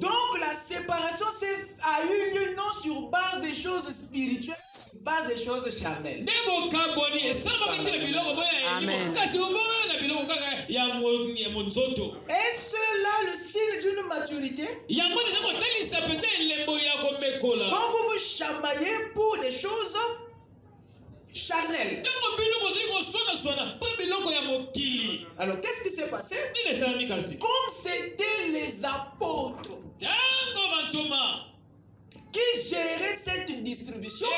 Donc la séparation a eu lieu non sur base des choses spirituelles, base des choses charnelles. Amen. Est-ce là le signe d'une maturité? Quand vous vous chamaillez pour des choses charnelles. Alors qu'est-ce qui s'est passé? Comme c'était les apôtres qui gérait cette distribution,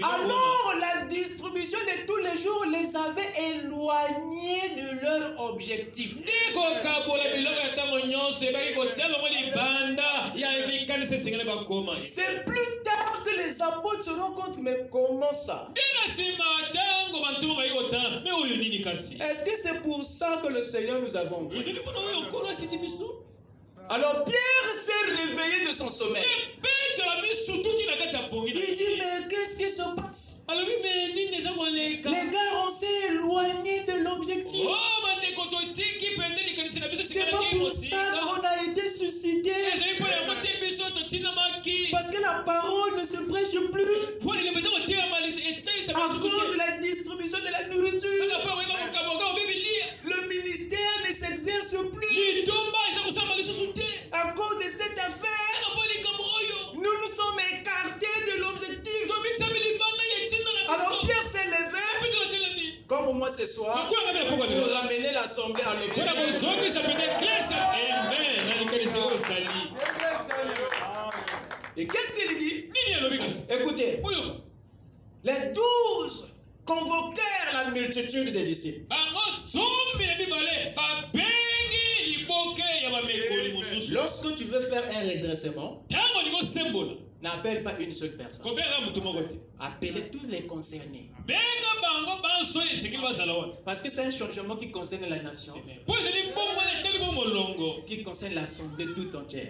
alors la distribution de tous les jours les avait éloignés de leur objectif. C'est plus tard que les apôtres se rendent compte, mais comment ça? Est-ce que c'est pour ça que le Seigneur nous a envoyés? Alors Pierre s'est réveillé de son sommeil. Il dit mais qu'est-ce qui se passe? Les gars, on s'est éloignés de l'objectif. C'est pas pour ça qu'on a été suscité. Parce que la parole ne se prêche plus à cause de la distribution de la nourriture. Le ministère ne s'exerce plus à cause de cette affaire. Nous nous sommes écartés de l'objectif. Alors Pierre s'est levé, comme moi ce soir, pour ramener l'assemblée à l'objectif. Et qu'est-ce qu'il dit? Écoutez, les 12 convoquèrent la multitude des disciples. Lorsque tu veux faire un redressement, n'appelle pas une seule personne. Appelez tous les concernés. Parce que c'est un changement qui concerne la nation, qui concerne l'assemblée tout entière.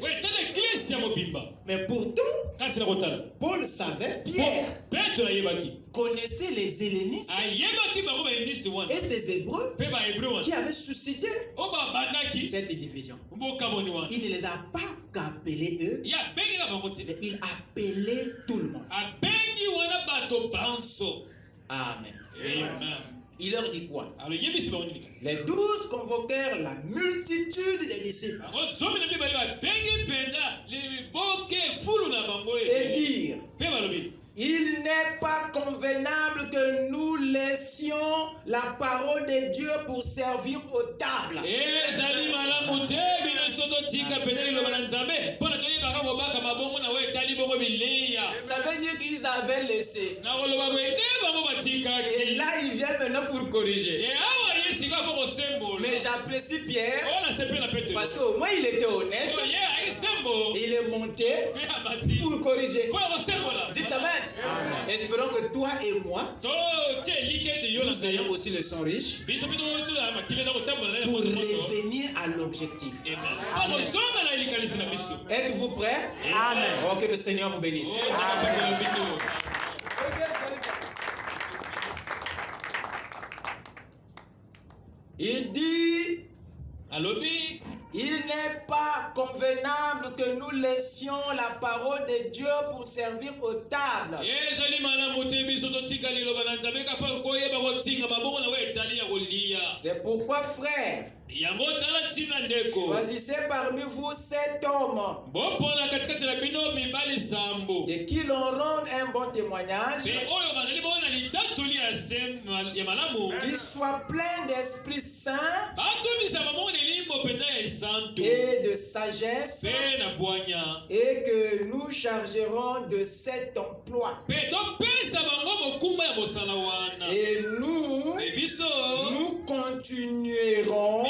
Mais pourtant, Paul savait, Pierre connaissait les Hellénistes et ces Hébreux qui avaient suscité cette division. Il ne les a pas appelés eux, mais il appelait tout le monde. Amen. Il leur dit quoi? Les 12 convoquèrent la multitude des disciples et dirent: il n'est pas convenable que nous laissions la parole de Dieu pour servir aux tables. Ça veut dire qu'ils avaient laissé. Et là, il vient maintenant pour corriger. Mais j'apprécie Pierre parce qu'au moins il était honnête. Il est monté pour corriger. Dites amen. Espérons que toi et moi, nous ayons aussi le sang riche pour revenir à l'objectif. Êtes-vous prêts? Amen. Oh, que le Seigneur vous bénisse. Il dit: il n'est pas convenable que nous laissions la parole de Dieu pour servir aux tables. C'est pourquoi, frères, choisissez parmi vous 7 hommes de qui l'on rende un bon témoignage, qui soient pleins d'Esprit Saint et de sagesse, et que nous chargerons de cet emploi. Et nous continuerons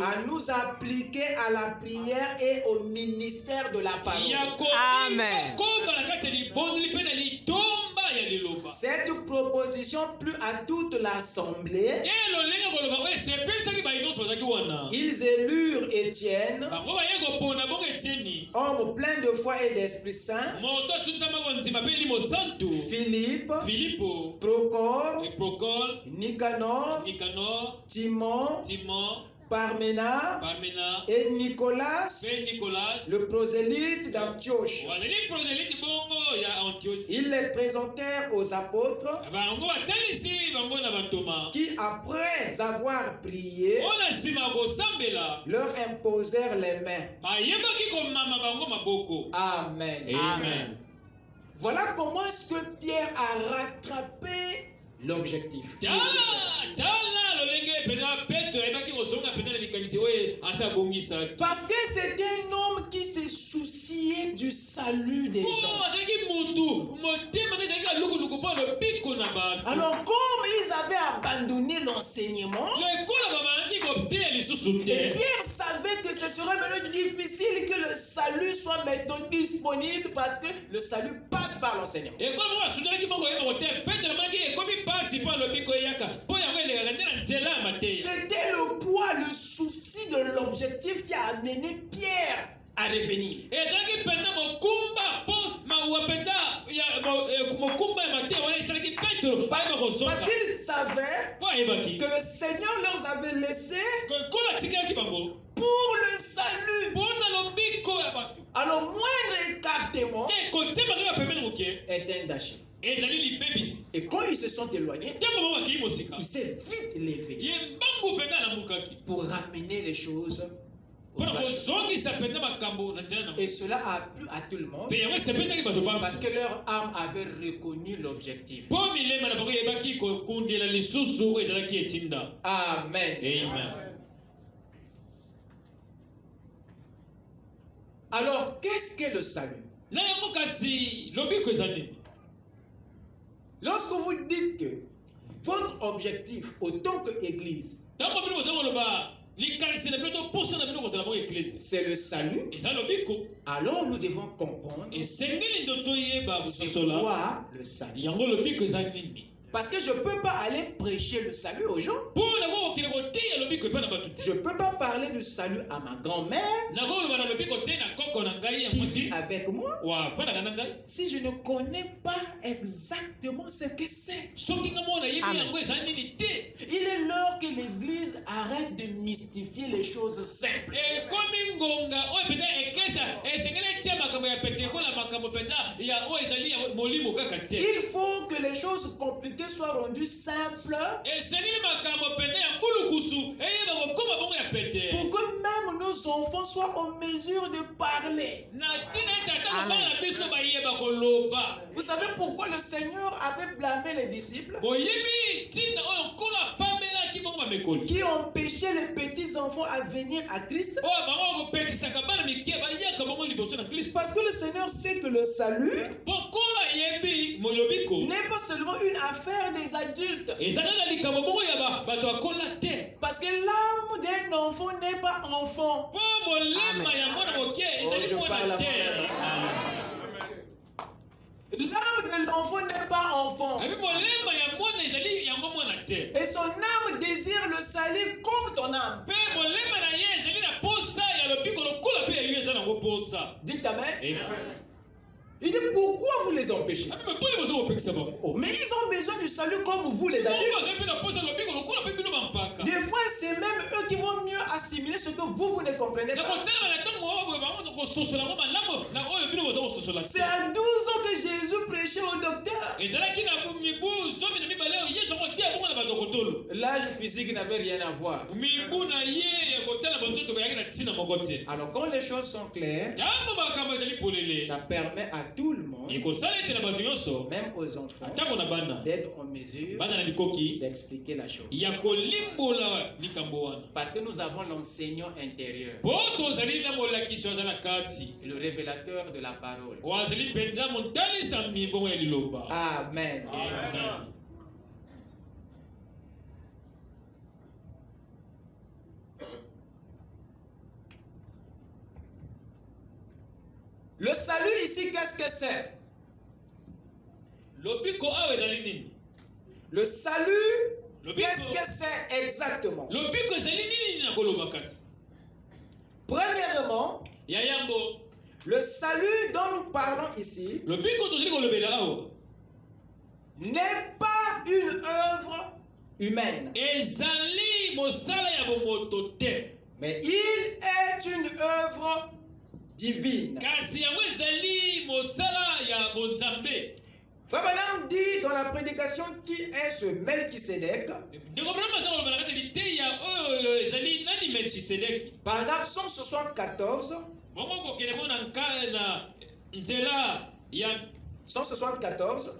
à nous appliquer à la prière et au ministère de la parole. Amen. Cette proposition plut à toute l'assemblée. Ils élurent Étienne, homme plein de foi et d'Esprit Saint, Philippe, Procole, Nicanor, Timon, Parmena et Nicolas, le prosélyte d'Antioche. Ils les présentèrent aux apôtres qui, après avoir prié, leur imposèrent les mains. Amen. Amen. Voilà comment est-ce que Pierre a rattrapé l'objectif. Parce que c'était un homme qui se souciait du salut des gens. Alors comme ils avaient abandonné l'enseignement, et Pierre savait que ce serait maintenant difficile que le salut soit maintenant disponible parce que le salut passe par l'enseignement. C'était le poids, le souci de l'objectif qui a amené Pierre à revenir. Parce qu'il savait que le Seigneur leur avait laissé pour le salut. Alors moindre écartement est un gâchis. Et quand ils se sont éloignés, il s'est vite levé pour ramener les choses. Et cela a plu à tout le monde parce que leur âme avait reconnu l'objectif. Amen. Amen. Alors, qu'est-ce que le salut? Lorsque vous dites que votre objectif, autant qu'Église, c'est le salut. Alors nous devons comprendre c'est quoi le salut. Parce que je ne peux pas aller prêcher le salut aux gens. Je ne peux pas parler du salut à ma grand-mère qui vit avec moi si je ne connais pas exactement ce que c'est. Il est l'heure que l'Église arrête de mystifier les choses simples. Il faut que les choses compliquées soient rendues simples pour que même nos enfants soient en mesure de parler. Vous savez pourquoi le Seigneur avait blâmé les disciples qui empêchaient les petits enfants à venir à Christ? Parce que le Seigneur sait que le salut n'est pas seulement une affaire des adultes. Parce que l'âme d'un enfant n'est pas enfant. Je parle à l'âme de l'enfant n'est pas enfant. Et son âme désire le salut comme ton âme. Dites amen. Il dit pourquoi vous les empêchez? Oh, mais ils ont besoin du salut comme vous les adultes. Des fois c'est même eux qui vont mieux assimiler ce que vous ne comprenez pas. C'est à 12 ans que Jésus prêchait au docteur. L'âge physique n'avait rien à voir. Alors quand les choses sont claires, ça permet à tout le monde, même aux enfants, d'être en mesure d'expliquer la chose. Parce que nous avons l'enseignant intérieur, le révélateur de la parole. Amen. Amen. Le salut ici, qu'est-ce que c'est? Le salut, qu'est-ce que c'est exactement? Premièrement, le salut dont nous parlons ici n'est pas une œuvre humaine, mais il est une œuvre divine. Frère Branham dit dans la prédication qui est ce Melchisédek, paragraphe 174, 174,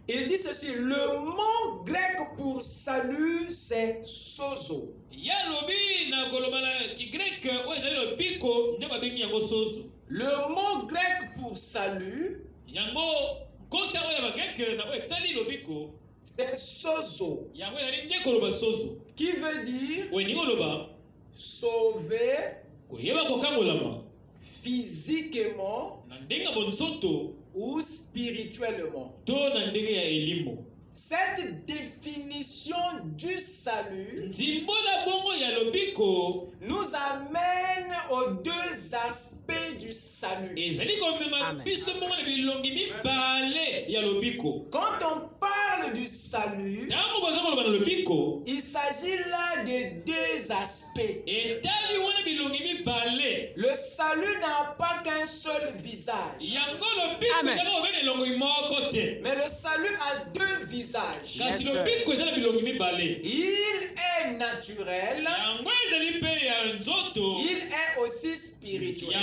il dit ceci: le mot grec pour salut c'est sozo. Le mot grec pour salut c'est sozo, qui veut dire sauver physiquement ou spirituellement. Cette définition du salut nous amène aux deux aspects du salut. Quand on parle du salut, il s'agit là de deux aspects. Le salut n'a pas qu'un seul visage. Amen. Mais le salut a deux visages. Yes, il est naturel, il est aussi spirituel.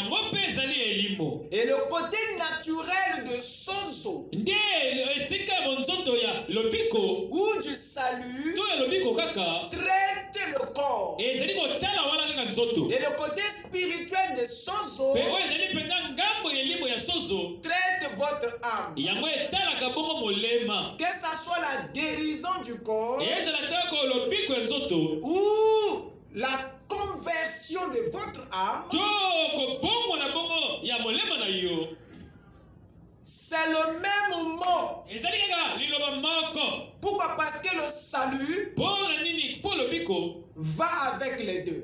Et le côté naturel de sozo ou du salut traite le corps. Et le côté spirituel de sozo traite votre âme. Que ça soit la guérison du corps ou la conversion de votre âme, c'est le même mot. Pourquoi? Parce que le salut va avec les deux.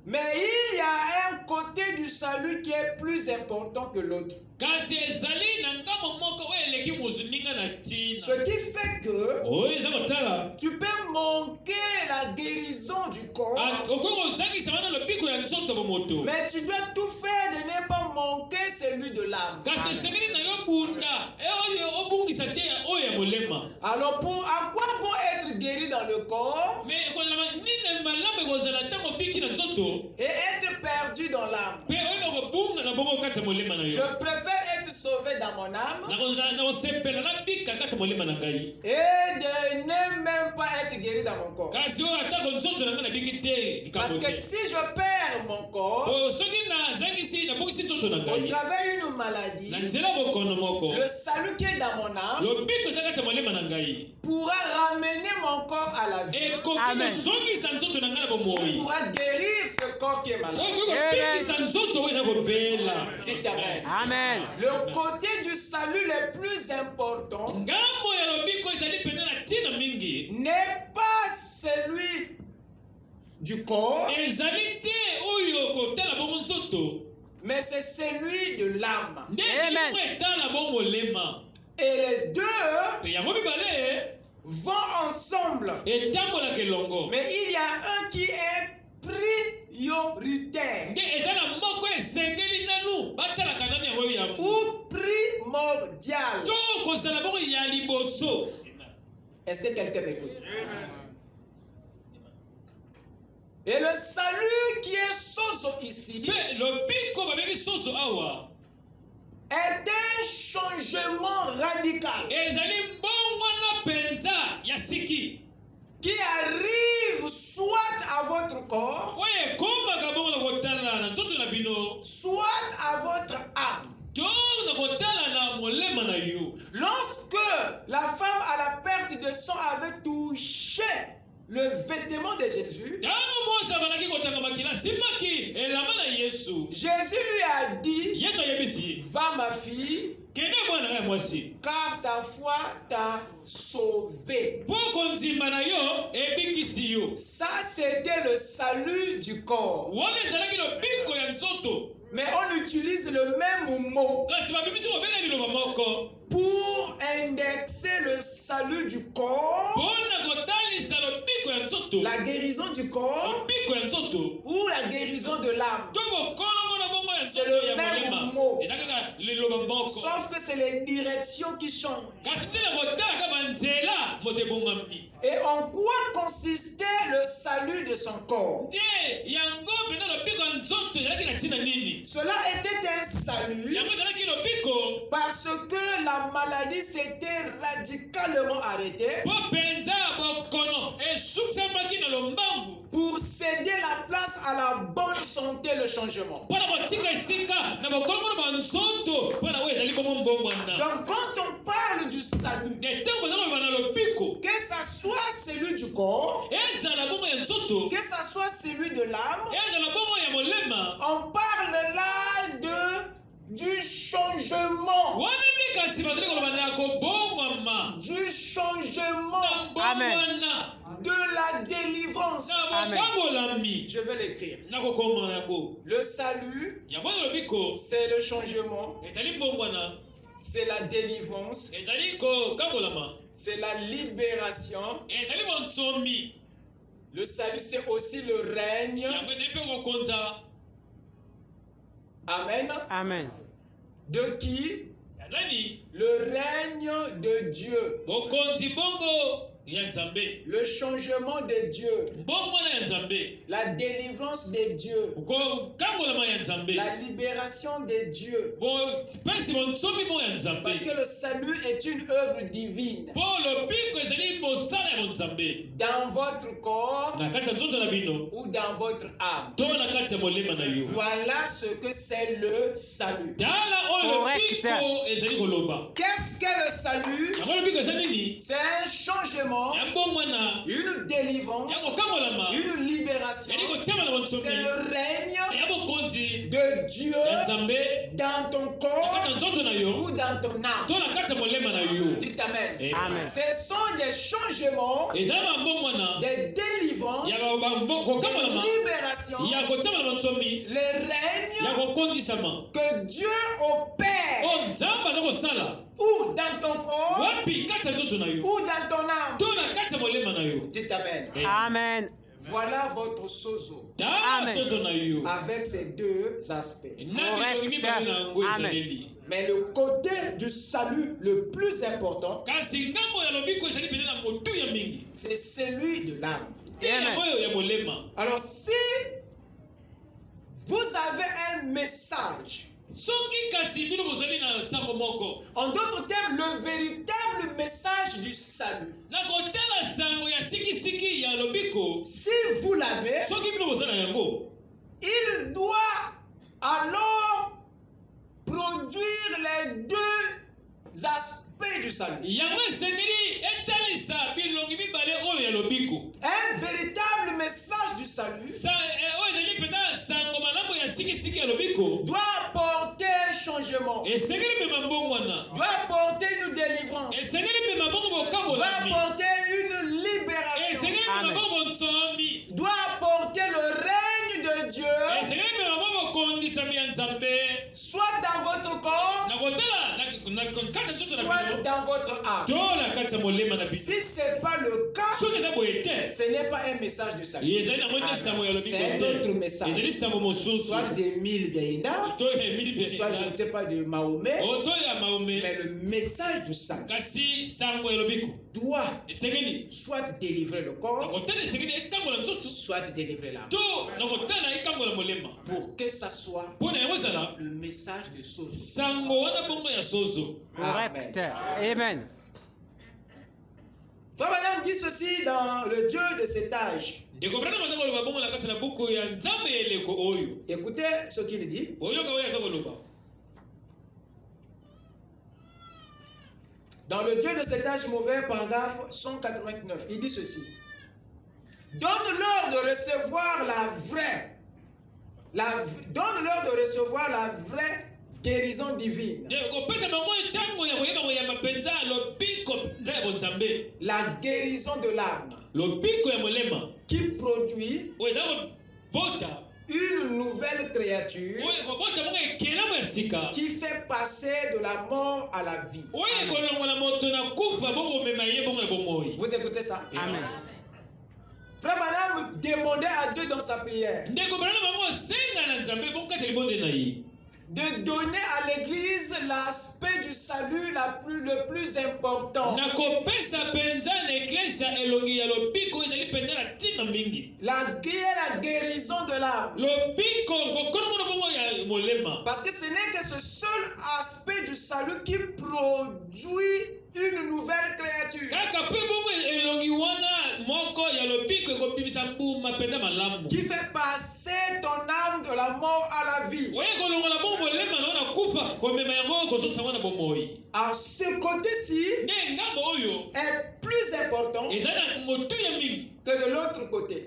Mais il y a un côté du salut qui est plus important que l'autre. Ce qui fait que tu peux manquer la guérison du corps, mais tu dois tout faire de ne pas manquer celui de l'âme. Alors à quoi bon être guéri dans le corps et être perdu dans l'âme? Je préfère être sauvé dans mon âme et de ne même pas être guéri dans mon corps. Parce que si je perds mon corps au travers d'une maladie, le salut qui est dans mon âme pourra ramener mon corps à la vie. Amen. Il pourra guérir ce corps qui est malade. Dites amen. Amen. Le côté du salut le plus important n'est pas celui du corps, mais c'est celui de l'âme. Amen. Et les deux vont ensemble. Mais il y a un qui est prioritaire ou primordial. Est-ce que quelqu'un m'écoute? Et le salut qui est sozo ici est un changement radical qui arrive soit à votre corps, soit à votre âme. Lorsque la femme à la perte de sang avait touché le vêtement de Jésus, Jésus lui a dit: va ma fille, car ta foi t'a sauvé. Ça, c'était le salut du corps. Mais on utilise le même mot pour indexer le salut du corps, la guérison du corps ou la guérison de l'âme. C'est le même mot, sauf que c'est les directions qui changent. Et en quoi consistait le salut de son corps? Cela était un salut parce que la maladie s'était radicalement arrêtée pour céder la place à la bonne santé, le changement. Donc quand on parle du salut, que ça soit celui du corps, que ça soit celui de l'âme, on parle là du changement. Du changement. Amen. De la délivrance. Amen. Je vais l'écrire. Le salut, c'est le changement. C'est la délivrance. C'est la libération. Le salut, c'est aussi le règne. Amen. Amen. De qui? Le règne de Dieu. Le changement de Dieu. La délivrance de Dieu. la libération des dieux. Parce que le salut est une œuvre divine. Dans votre corps ou dans votre âme. Voilà ce que c'est le salut. Qu'est-ce que le salut? C'est un changement, une délivrance, une libération. C'est le règne de Dieu dans ton corps ou dans ton âme. Dites amen. Amen. Ce sont des changements, des délivrances, des libérations, les règnes que Dieu opère ou dans ton corps ou dans ton âme. Dites amen. Amen. Voilà votre sozo. Amen. Avec ces deux aspects. Correct. Amen. Mais le côté du salut le plus important, c'est celui de l'âme. Amen. Alors si vous avez un message, en d'autres termes, le véritable message du salut, si vous l'avez, il doit alors produire les deux aspects du salut. Un véritable message du salut doit apporter un changement, doit apporter une délivrance, doit apporter une libération, doit apporter le règne de Dieu, soit dans votre corps, soit dans votre âme. Si ce n'est pas le cas, ce n'est pas un message du salut. C'est un autre message. Soit des 1000 Gaïna, soit je ne sais pas de Mahomet, mais le message du salut doit soit délivrer le corps, soit délivrer l'âme. Pour que ça soit le message de Sozo. Correct. Amen. Frère Madame dit ceci dans le Dieu de cet âge. Écoutez ce qu'il dit. Dans le Dieu de cet âge mauvais, paragraphe 189, il dit ceci. Donne-leur de recevoir donne-leur de recevoir la vraie guérison divine. La guérison de l'âme qui produit une nouvelle créature qui fait passer de la mort à la vie. Vous écoutez ça? Amen. Frère Madame demandait à Dieu dans sa prière de donner à l'église l'aspect du salut le plus important. La guérison de l'âme. Parce que ce n'est que ce seul aspect du salut qui produit une nouvelle créature. Qui fait passer ton âme de la mort à la vie. Alors ce côté-ci est plus important que de l'autre côté.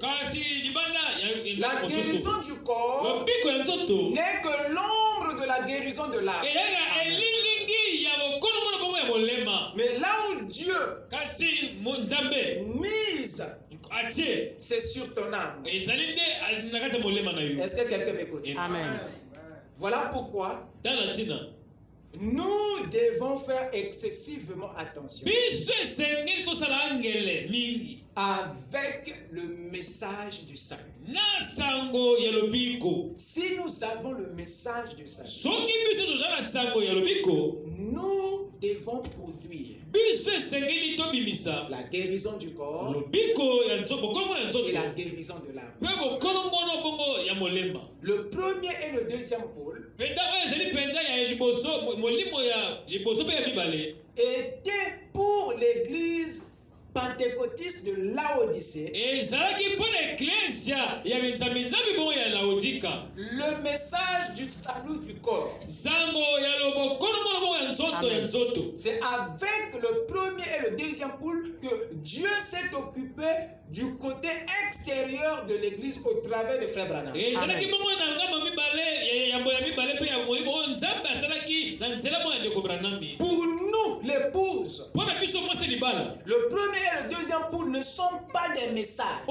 La guérison du corps n'est que l'ombre de la guérison de l'âme. Mais là où Dieu mise, c'est sur ton âme. Est-ce que quelqu'un m'écoute? Amen. Voilà pourquoi nous devons faire excessivement attention avec le message du salut. Si nous avons le message du salut, nous devons produire la guérison du corps et la guérison de l'âme. Le premier et le deuxième pôle étaient pour l'église pentecôtiste de Laodicée. Le message du salut du corps. C'est avec le premier et le deuxième pôle que Dieu s'est occupé du côté extérieur de l'église au travers de Frère Branham. Pour nous, l'épouse, le premier et le deuxième pôle ne sont pas des messages.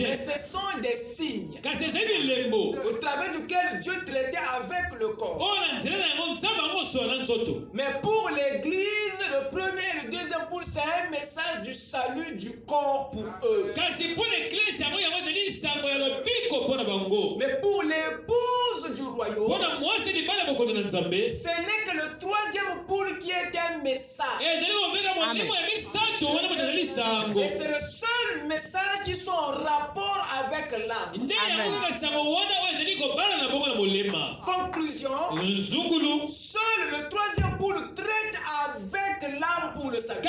Mais ce sont des signes au travers duquel Dieu traitait avec le corps. Mais pour l'église, le premier et le deuxième pôle, c'est un message du salut du corps pour eux. Mais pour l'épouse du royaume, ce n'est que le troisième pôle qui est un message. Et c'est le seul message qui sont en rapport avec l'âme. Conclusion, seul le troisième pôle traite avec l'âme pour le salut.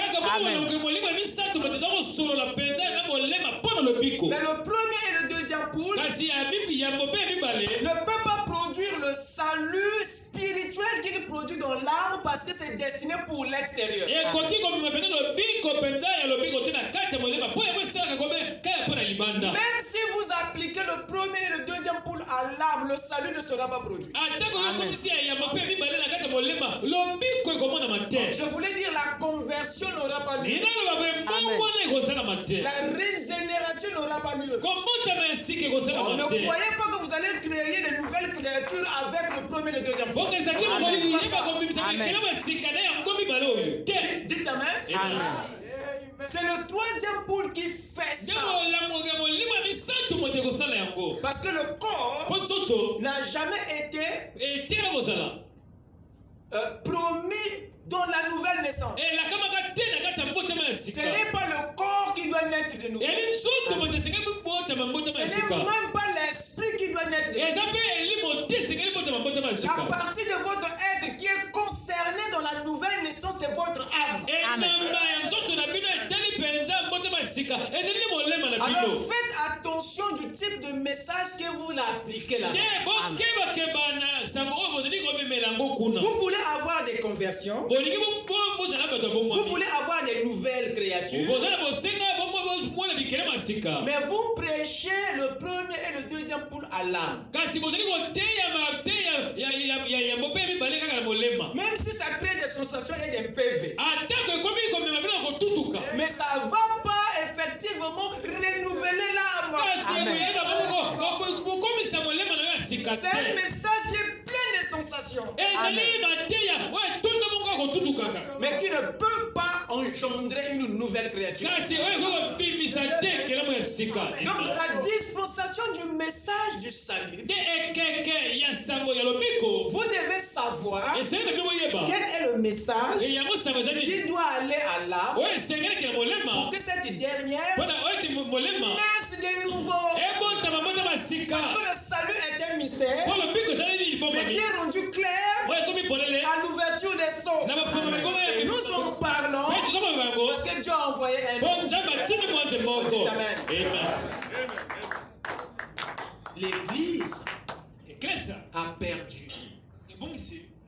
Mais le premier et le deuxième pôle ne peut pas produire le salut spirituel qu'il produit dans l'âme parce que c'est destiné pour l'extérieur. Même si vous appliquez le premier et le deuxième pôle à l'âme, le salut ne sera pas produit. Je voulais dire la conversion n'aura pas lieu. La régénération n'aura pas lieu. Ne croyez pas que vous allez créer de nouvelles créatures avec le premier et le deuxième pôle. Dites amen. C'est le troisième pôle qui fait ça. Parce que le corps n'a jamais été promis dans la nouvelle naissance. Ce n'est pas le corps qui doit naître de nouveau. Ce n'est même pas l'esprit qui doit naître de nouveau. La partie de votre être qui est concernée dans la nouvelle naissance, c'est votre âme. Alors faites attention du type de message que vous l'appliquez là. Vous voulez avoir des conversions. Vous voulez avoir des nouvelles créatures. Mais vous prêchez le premier et le deuxième pôle à l'âme. Même si ça crée des sensations et des PV. Mais ça ne va pas effectivement renouveler l'âme. C'est un message qui est plein de sensations. Mais qui ne peut pas engendrer une nouvelle créature. Donc la dispensation du message du salut, vous devez savoir quel est le message qui doit aller à l'âme pour que cette dernière naisse de nouveau. Parce que le salut est un mystère, mais qui est rendu clair à l'ouverture des sceaux. Et nous en parlons parce que Dieu a envoyé un homme. Amen. L'église a perdu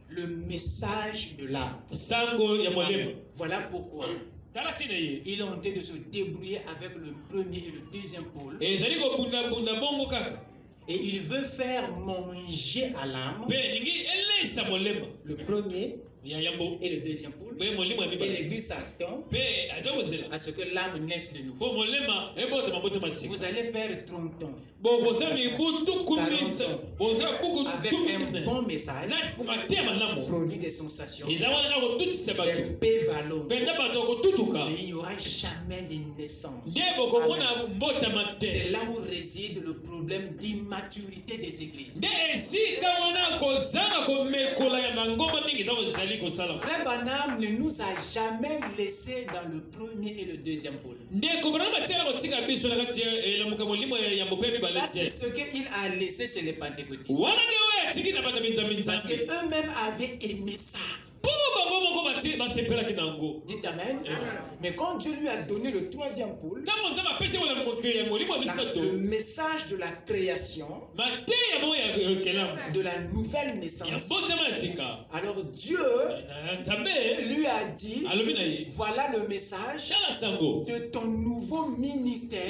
le message de l'âme. Voilà pourquoi ils ont été de se débrouiller avec le premier et le deuxième pôle. Et il veut faire manger à l'âme le premier Et le deuxième pôle. Et l'église s'attend à ce que l'âme naisse de nouveau. Vous allez faire 30 ans. 40 ans. Avec un bon message. Produit des sensations. Des paix vallons. Mais il n'y aura jamais de naissance. C'est là où réside le problème d'immaturité des églises. Frère Branham ne nous a jamais laissé dans le premier et le deuxième pôle. Ça, c'est ce qu'il a laissé chez les pentecôtistes. Parce qu'eux-mêmes avaient aimé ça. Dites amen. Mais quand Dieu lui a donné le troisième pôle, le message de la création, de la nouvelle naissance, alors Dieu lui a dit, voilà le message de ton nouveau ministère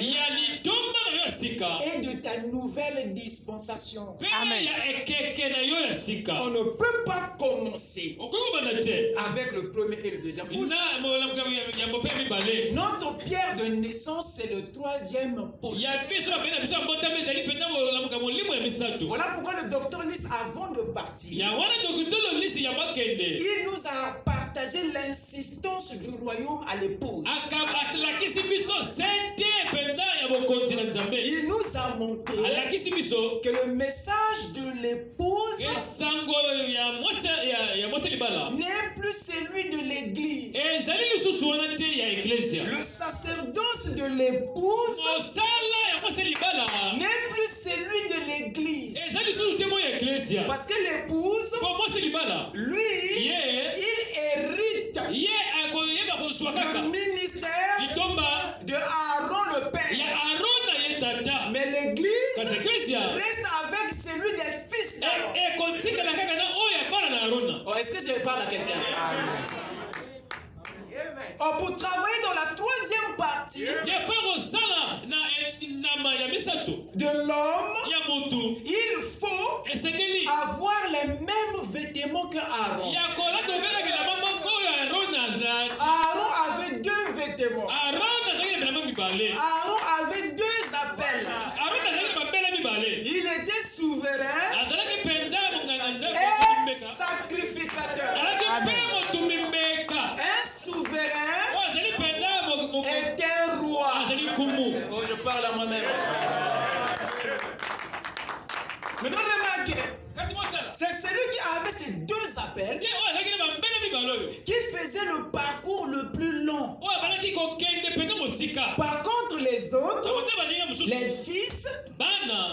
et de ta nouvelle dispensation. Amen. On ne peut pas commencer avec le premier et le deuxième pôle. Notre pierre de naissance, c'est le troisième pôle. Voilà pourquoi le docteur Lys, avant de partir, il nous a partagé l'insistance du royaume à l'épouse. Il nous a montré que le message de l'épouse n'est plus celui de l'église. Le sacerdoce de l'épouse n'est plus celui de l'église. Parce que l'épouse, lui, il hérite le ministère de Aaron le père. Mais l'église reste avec celui des fils d'Aaron. Oh, est-ce que je parle à quelqu'un? Oh, pour travailler dans la troisième partie de l'homme, il faut avoir les mêmes vêtements qu'Aaron. Aaron avait deux vêtements. Aaron avait deux appels. Il était souverain et sacrificateur. Un souverain est un roi. Oh, je parle à moi-même. Maintenant, remarquez, c'est celui qui avait ces deux appels qui faisait le parcours le plus long. Par contre, les autres, les fils,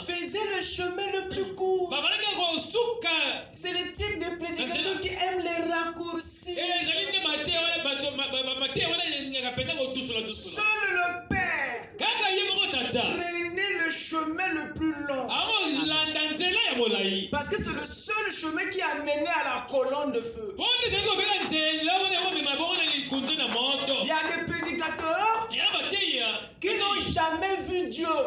faisaient le chemin le plus court. C'est le type de prédicateur qui aime les raccourcis. Seul le Père prenait le chemin le plus long. Parce que c'est le seul chemin qui a mené à la colonne de feu. Il y a des prédicateurs qui n'ont jamais vu Dieu. Pour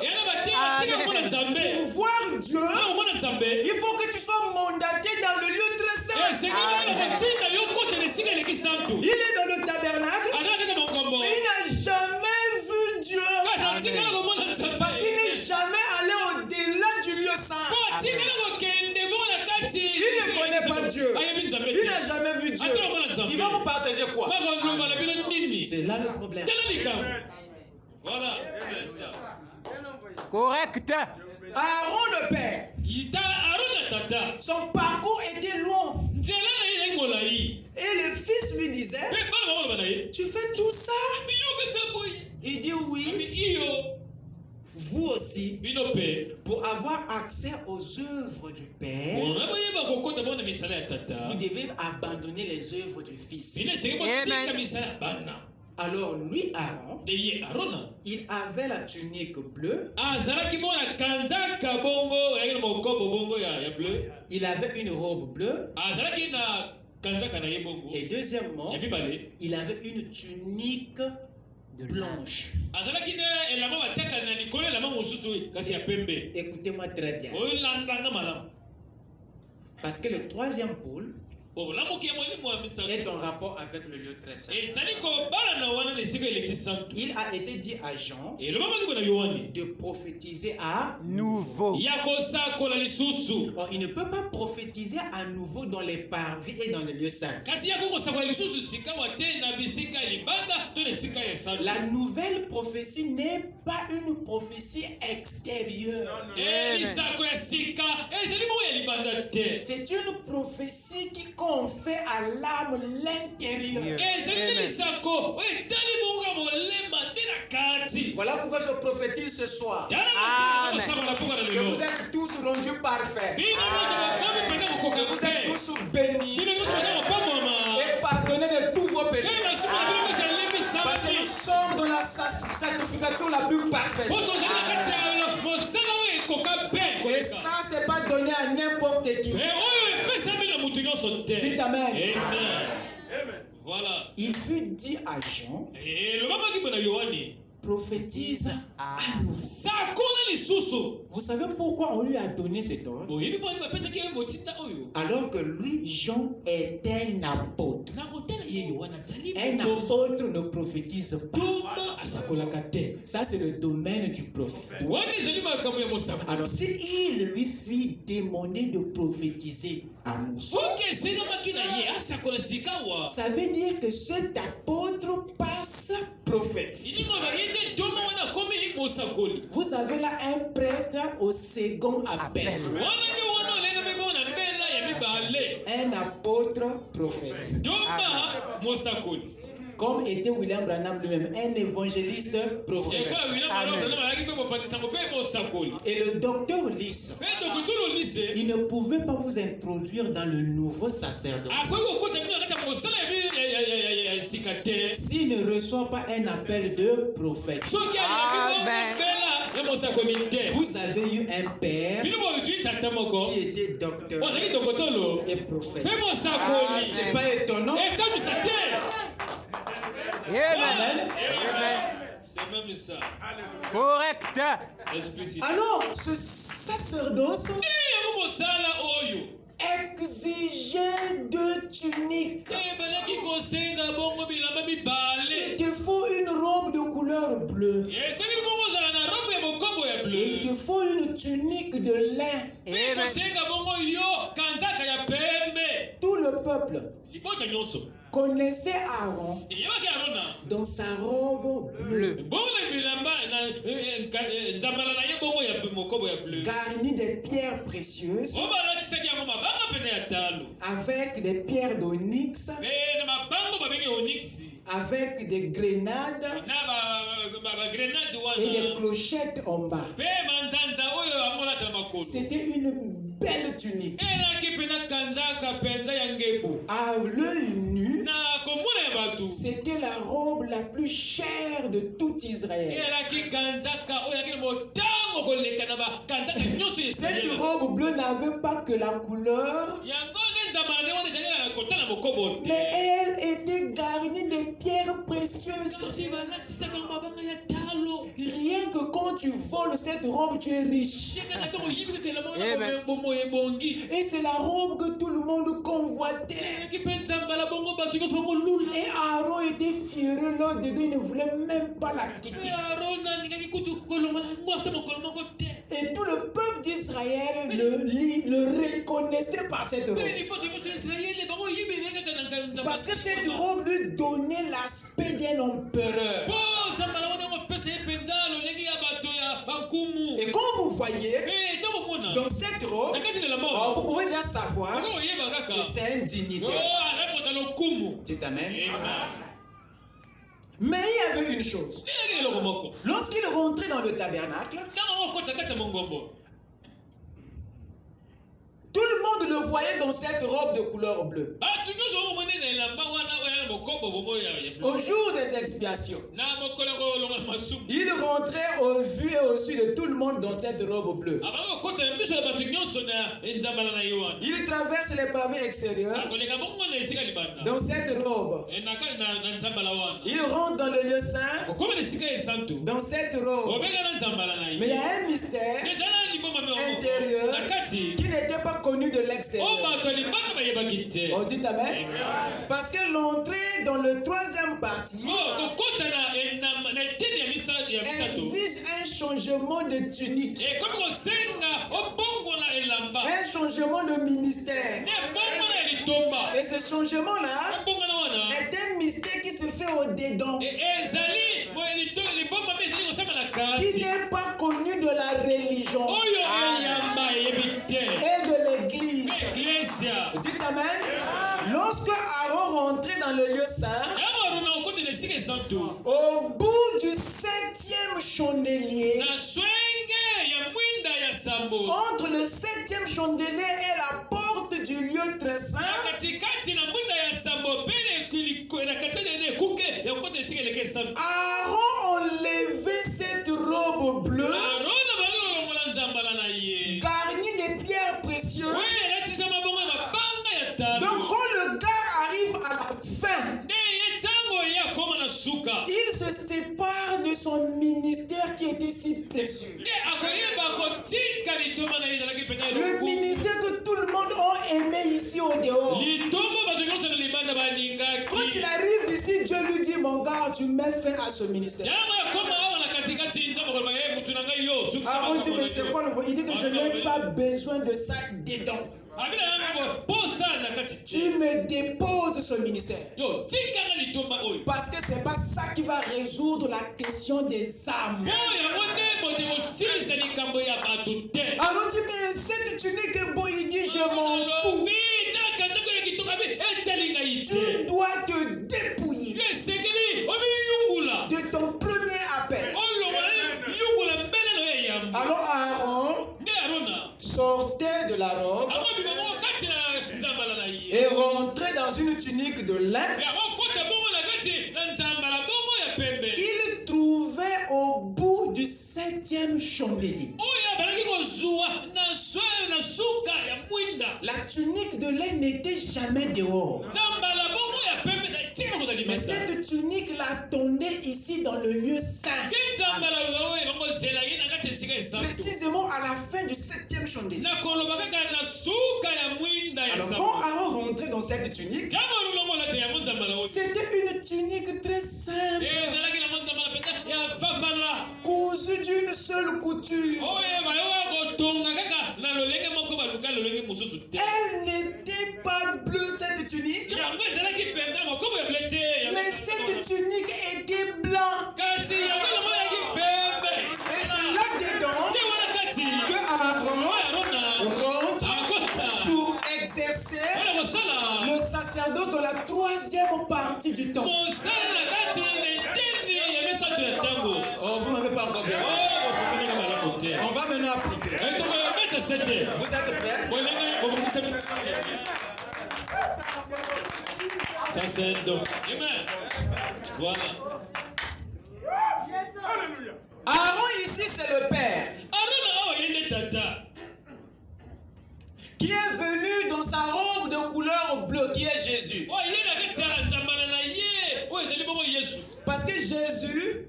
voir Dieu, il faut que tu sois mandaté dans le lieu très saint. Il est dans le tabernacle, mais il n'a jamais vu Dieu. Parce qu'il n'est jamais allé au-delà du lieu saint. Il ne connaît pas Dieu. Il n'a jamais vu Dieu. Il va vous partager quoi? C'est là le problème. Voilà. Correct. Aaron le père, son parcours était long. Et le fils lui disait, tu fais tout ça? Il dit oui. Vous aussi, pour avoir accès aux œuvres du Père, vous devez abandonner les œuvres du Fils. Amen. Alors lui, Aaron, il avait la tunique bleue. Il avait une robe bleue. Et deuxièmement, il avait une tunique blanche. Écoutez-moi très bien. Parce que le troisième pôle est en rapport avec le lieu très saint. Il a été dit à Jean de prophétiser à nouveau. Or, il ne peut pas prophétiser à nouveau dans les parvis et dans le lieu saint. La nouvelle prophétie n'est pas une prophétie extérieure. C'est une prophétie qui confère à l'âme l'intérieur. Voilà pourquoi je prophétise ce soir. Amen. Que vous êtes tous rendus parfaits. Que vous êtes tous bénis et pardonnés de tous vos péchés. Parce que nous sommes dans la sanctification la plus parfaite. Et ça, c'est pas donné à n'importe qui. Dites Amen. Voilà. Il fut dit à Jean, prophétise à nouveau. Vous savez pourquoi on lui a donné cet ordre? Alors que lui, Jean, est un apôtre. Un apôtre ne prophétise pas. Ça, c'est le domaine du prophète. Alors, si il lui fit demander de prophétiser à nouveau, ça veut dire que cet apôtre passe prophète. Vous avez là un prêtre au second appel. Un apôtre prophète. Comme était William Branham lui-même, un évangéliste prophète. Et le docteur Lys, il ne pouvait pas vous introduire dans le nouveau sacerdoce s'il ne reçoit pas un appel de prophète. Amen. Vous avez eu un père qui était docteur et prophète. C'est pas étonnant. Amen. C'est même ça. Correct. Alors, ce sacerdoce exigeait deux tuniques. Il te faut une robe de couleur bleue. Et il te faut une tunique de lin. Tout le peuple connaissait Aaron dans sa robe bleue, garnie de pierres précieuses, avec des pierres d'onyx, avec des grenades et des clochettes en bas. C'était une belle tunique. À l'œil nu, c'était la robe la plus chère de tout Israël. Cette robe bleue n'avait pas que la couleur, mais elle était garnie de pierres précieuses. Rien que quand tu voles cette robe, tu es riche. Et c'est la robe que tout le monde convoitait. Et Aaron était furieux là-dedans, il ne voulait même pas la quitter. Et tout le peuple d'Israël le reconnaissait par cette robe. Parce que cette robe lui donnait l'aspect d'un empereur. Et quand vous voyez dans cette robe, vous pouvez déjà savoir que c'est un dignitaire. Tu Amen. Mais il y avait une chose. Lorsqu'il rentrait dans le tabernacle, tout le monde le voyait dans cette robe de couleur bleue. Au jour des expiations, il rentrait au vu et au su de tout le monde dans cette robe bleue. Il traverse les pavés extérieurs dans cette robe. Il rentre dans le lieu saint dans cette robe. Mais il y a un mystère intérieur qui n'étaient pas connus de l'extérieur. On dit amen. Parce que l'entrée dans le troisième parti exige un changement de tunique, un changement de ministère. Et ce changement-là est un mystère qui se fait au-dedans, qui n'est pas connu de la religion et de l'église. Dites amen. Lorsque Aaron rentrait dans le lieu saint, au bout du 7e chandelier, entre le 7e chandelier et la porte du lieu très saint, Aaron enlevait cette robe bleue garnie de pierres précieuses. Donc quand le gars arrive à la fin, il se sépare de son ministère qui était si précieux. Le ministère que tout le monde a aimé ici au dehors. Quand il arrive ici, Dieu lui dit, mon gars, tu mets fin à ce ministère. Aaron dit, mais c'est quoi le mot? Il dit que je n'ai pas besoin de ça dedans. Tu me déposes ce ministère. Parce que c'est pas ça qui va résoudre la question des âmes. Aaron dit, mais cette tunique est beau. Il dit, je m'en fous. Tu dois te dépouiller de ton premier appel. Alors Aaron sortait de la robe et rentrait dans une tunique de lin qu'il trouvait au bout du 7e chandelier. La tunique de lin n'était jamais dehors. Mais cette tunique l'attendait ici dans le lieu saint. Précisément à la fin du 7e chandelier. Alors quand Aaron rentrait dans cette tunique, c'était une tunique très simple, cousue d'une seule couture. Elle n'était pas bleue, cette tunique, mais cette tunique était blanche. Et c'est là-dedans que Aaron rentre pour exercer le sacerdoce de la 3e partie du temps. Oh, vous n'avez pas encore bien. On va maintenant appliquer. Vous êtes prêts? Ça c'est un don. Amen. Voilà. Aaron ici c'est le père qui est venu dans sa robe de couleur bleue qui est Jésus. Parce que Jésus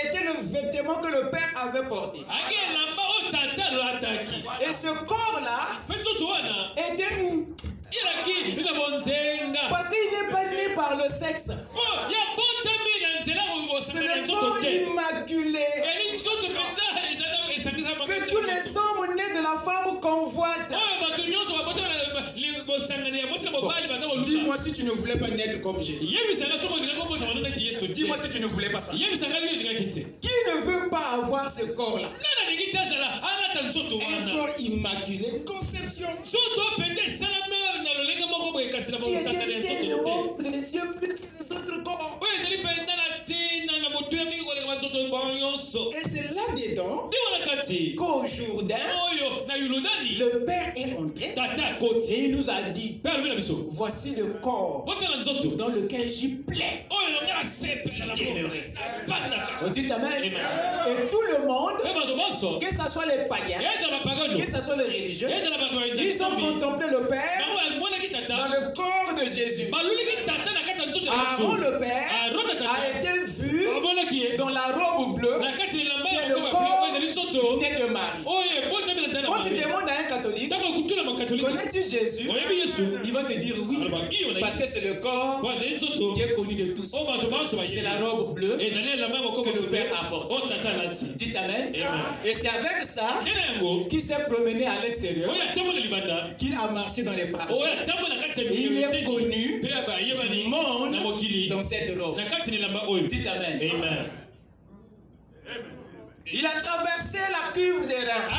était le vêtement que le père avait porté. Et ce corps-là était parce qu'il n'est pas né par le sexe. C'est le corps immaculé que tous les hommes nés de la femme convoitent. Dis-moi si tu ne voulais pas naître comme Jésus. Dis-moi si tu ne voulais pas ça. Qui ne veut pas avoir ce corps-là? Un corps immaculé, conception. Qui était tellement précieux plus que les autres corps. Et c'est là-dedans qu'au Jourdain, le Père est entré et il nous a dit, voici le corps dans lequel j'y plais. On dit amen. Et tout le monde, que ce soit les païens, que ce soit les religieux, ils ont contemplé le Père dans le corps de Jésus. Aaron le Père a été vu dans la robe bleue qui est le corps né de Marie. Quand Quand tu demandes à un catholique, connais-tu Jésus? Il va te dire oui. Parce que c'est le corps qui est connu de tous. C'est la robe bleue que le Père apporte. Dites Amen. Et c'est avec ça qu'il s'est promené à l'extérieur, qu'il a marché dans les parcs. Il est connu du monde dans cette robe. Dites Amen. Il a traversé la cuve des reins.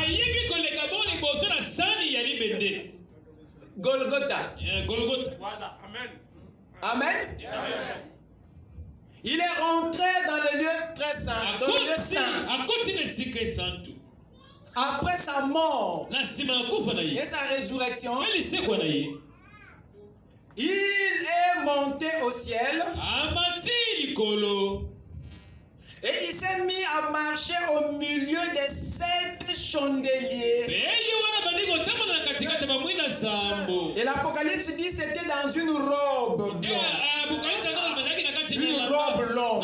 Golgotha. Amen. Il est rentré dans le lieu très saint, dans le lieu saint. Après sa mort et sa résurrection, il est monté au ciel. Et il s'est mis à marcher au milieu des 7 chandeliers. Et l'Apocalypse dit que c'était dans une robe blanche. Une robe longue.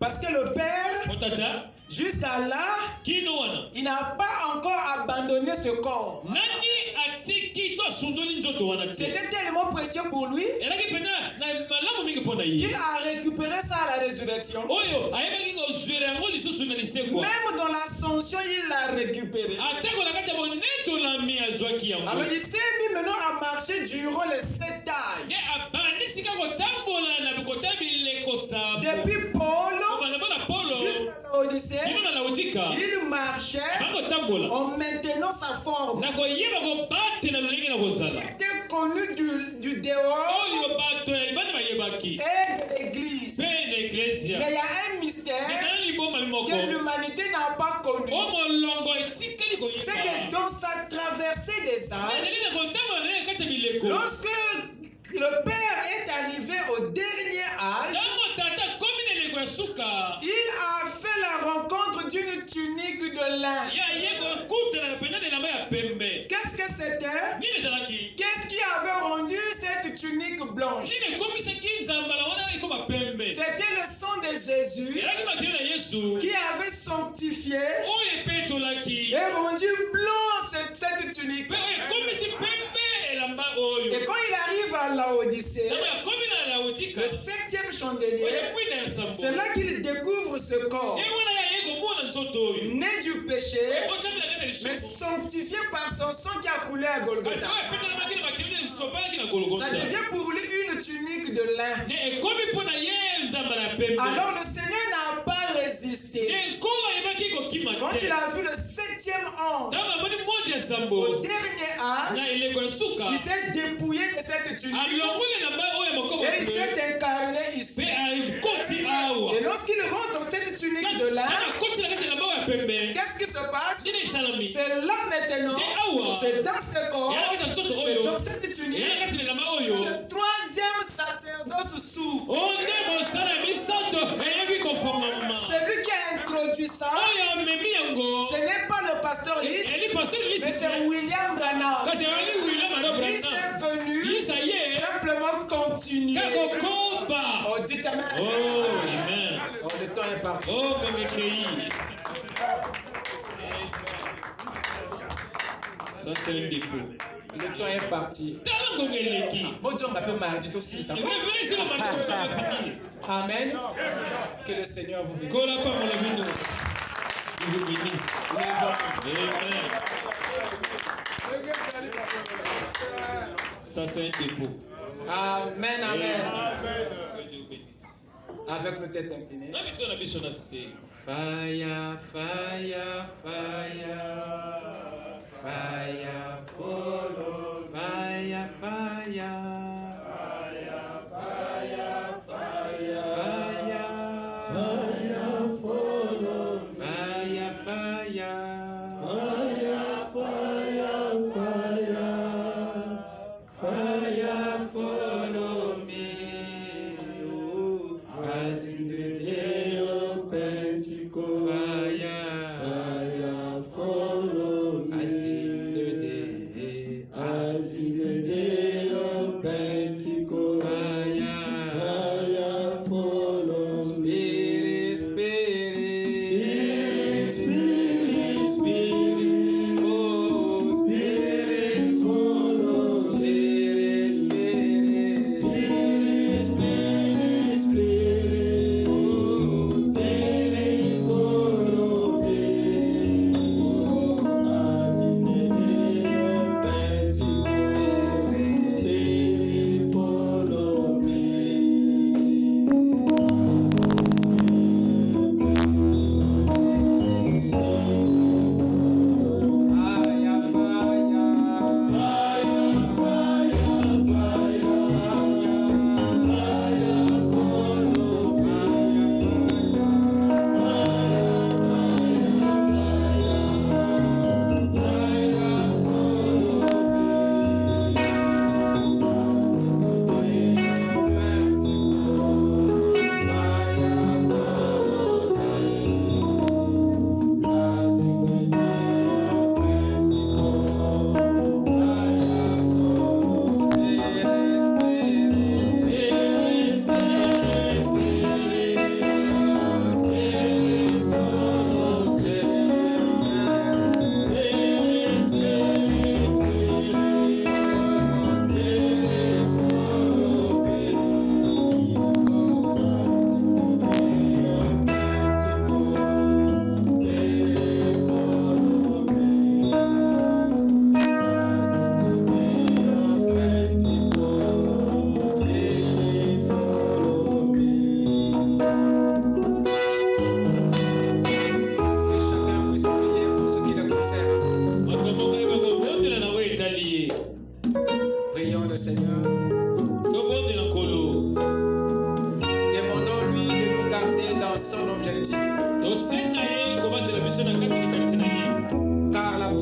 Parce que le Père, jusqu'à là, il n'a pas encore abandonné ce corps. C'était tellement précieux pour lui qu'il a récupéré ça à la résurrection. Même dans l'ascension, il l'a récupéré. Alors il s'est mis maintenant à marcher durant les 7 âges. Depuis Paul jusqu'à l'Odyssée, il marchait en maintenant sa forme. Il était connu du dehors et de l'église. Mais il y a un mystère que l'humanité n'a pas connu. C'est que dans sa traversée des âges, lorsque le Père est arrivé au dernier âge, il a fait la rencontre d'une tunique de lin. Qu'est-ce que c'était? Qu'est-ce qui avait rendu cette tunique blanche? C'était le sang de Jésus qui avait sanctifié et rendu blanc cette tunique. Et quand il arrive à l'Odyssée, le 7e chandelier, c'est là qu'il découvre ce corps, né du péché, mais sanctifié par son sang qui a coulé à Golgotha. Ça devient pour lui une tunique de lin. Alors le Seigneur n'a pas résisté. Quand il a vu le 7e ange au dernier âge, il s'est dépouillé de cette tunique et il s'est incarné ici. Et lorsqu'il rentre dans cette tunique de lin, qu'est-ce qui se passe? C'est là maintenant, c'est dans ce corps, c'est dans cette tunique, le 3e sacerdoce s'ouvre. Celui qui a introduit ça, ce n'est pas le pasteur Lys, mais c'est William Branham. Il est venu simplement continuer. Oh, dites Amen. Oh, le temps est parti. Ça, c'est un dépôt. Le temps est parti. Bon Dieu, on m'appelle mardi aussi, ça. Amen. Que le Seigneur vous bénisse. Ça, c'est un dépôt. Amen, amen. Avec nos têtes inclinées. Fire, fire, fire. Fire, follow. Fire, fire. Fire, fire, fire. Fire, follow. Fire, fire. Fire, follow me. Oh, as in the day of Pentecost. Fire, follow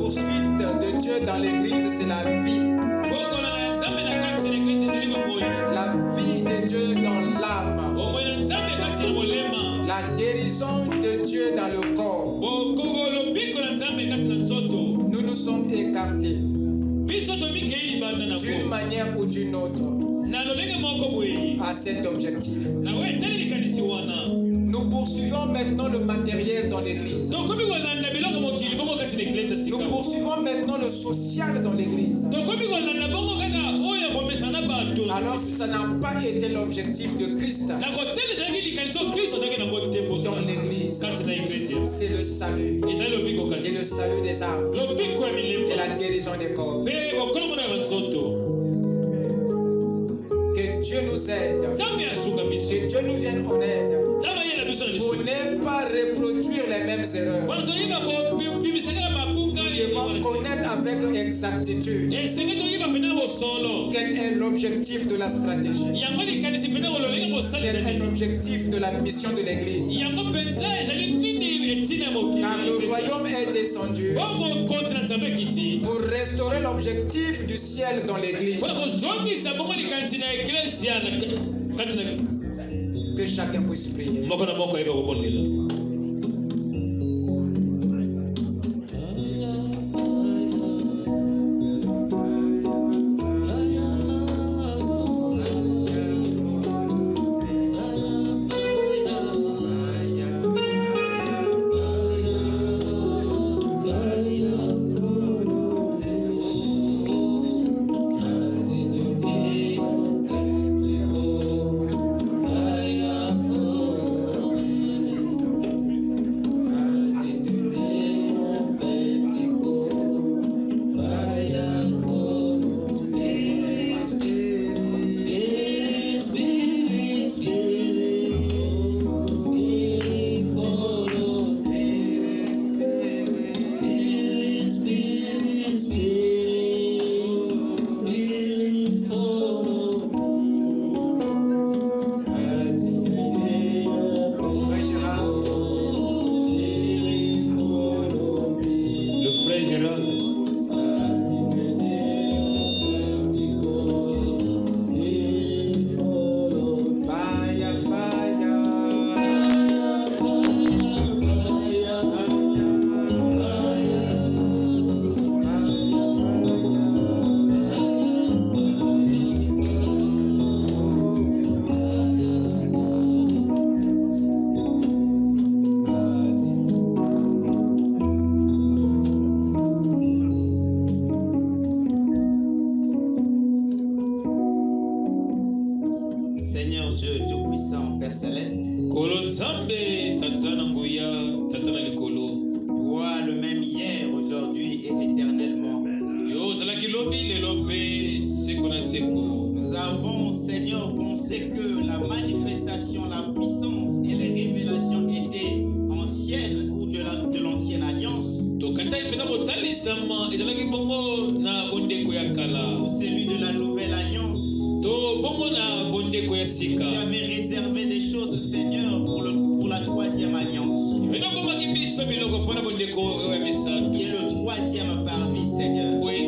poursuite de Dieu dans l'église, c'est la vie. La vie de Dieu dans l'âme. La guérison de Dieu dans le corps. Nous nous sommes écartés d'une manière ou d'une autre à cet objectif. Nous poursuivons maintenant le matériel dans l'église. Nous poursuivons maintenant le social dans l'église. Alors ça n'a pas été l'objectif de Christ dans l'église. C'est le salut. Et le salut des âmes. Et la guérison des corps. Que Dieu nous aide. Que Dieu nous vienne en aide. Pour ne pas reproduire les mêmes erreurs. Nous devons connaître avec exactitude quel est l'objectif de la stratégie. Quel est l'objectif de la mission de l'église. Car le royaume est descendu pour restaurer l'objectif du ciel dans l'église. Que chacun puisse prier. Nous avons, Seigneur, pensé que la manifestation, la puissance et les révélations étaient anciennes ou de l'ancienne alliance. Ou celui de la nouvelle alliance. Tu avais réservé des choses, Seigneur, pour la troisième alliance. Qui est le troisième parvis, Seigneur. Et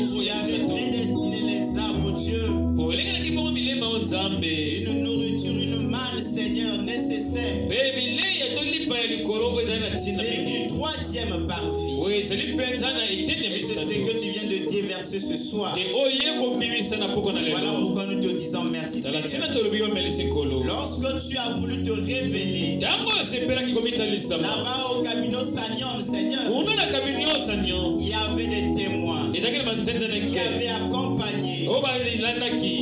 tu avais prédestiné les âmes, Dieu. Une nourriture, une manne, Seigneur, nécessaire. C'est du troisième parvis. Et c'est ce que tu viens de déverser ce soir. Voilà pourquoi nous te disons merci, Seigneur. Lorsque tu as voulu te révéler là-bas au Camino Sagnon, Seigneur, il y avait des témoins qui avaient accompagné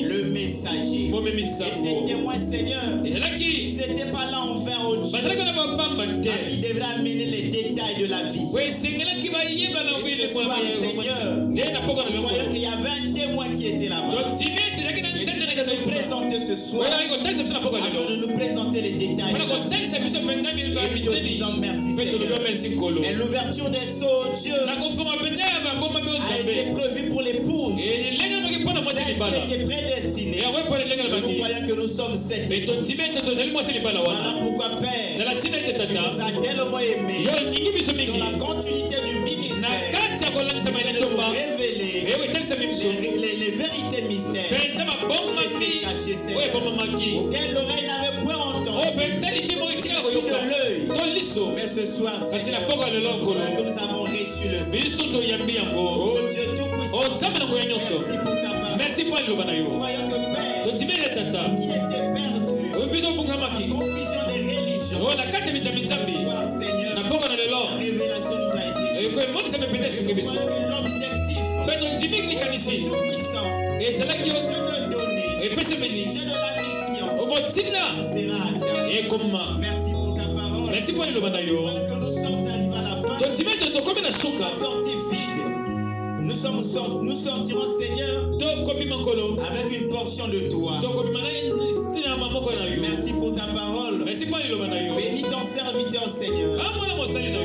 le messager. Et ces témoins, Seigneur, ils n'étaient pas là en vain au Dieu, parce qu'ils devraient amener les détails de la vie. Et ce soir, Seigneur, nous voyons qu'il y avait un témoin qui était là-bas. Et tu viens de nous présenter ce soir afin de nous présenter les détails de la vie. Et nous te disons merci, Seigneur. Et l'ouverture des sceaux, Dieu, a été prévue pour l'épouse. Celle qui était prédestinée. Et nous croyons que nous sommes cette épouse. Voilà pourquoi, Père, tu nous as tellement aimés. Dans la continuité révéler les vérités mystères qui étaient cachées, Seigneur, auxquelles l'oreille n'avait point entendu, de l'œil. Mais ce soir, Seigneur, que nous avons reçu le Seigneur. Oh Dieu Tout-Puissant, merci pour ta parole. Merci pour le Croyons que Père, qui était perdu, la confusion des religions, ce soir, Seigneur, la révélation nous a été donnée. L'objectif, Tout-Puissant, c'est de donner, c'est de la mission, sera atteint. Merci pour ta parole. Merci pour le Croyons que nous sommes arrivés à la fin, la sortie vide. Nous sortirons, Seigneur, avec une portion de toi. Merci pour ta parole. Bénis ton serviteur, Seigneur.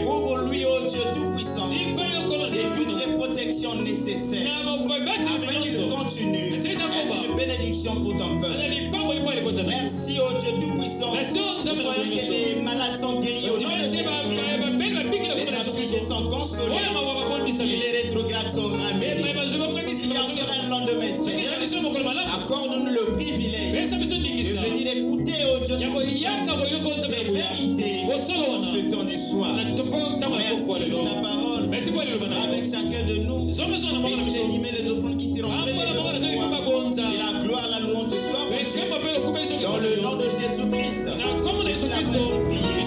Ouvre-lui, ô Dieu Tout-Puissant, et toutes les protections nécessaires afin qu'il continue à être une bénédiction pour ton peuple. Merci, ô Dieu Tout-Puissant. Nous croyons que les malades sont guéris au nom de Jésus. Les affligés sont consolés et les rétrogrades sont ramenés. S'il y a encore un lendemain, Seigneur, accorde-nous le privilège de venir écouter, ô Dieu Tout-Puissant, ces vérités en ce temps du soir. Merci pour ta parole. Avec chacun de nous, bénis les dîmes et les offrandes qui seront prélevées devant toi. Et la gloire, la louange te soit rendue. Dans le nom de Jésus-Christ, tu l'as prié.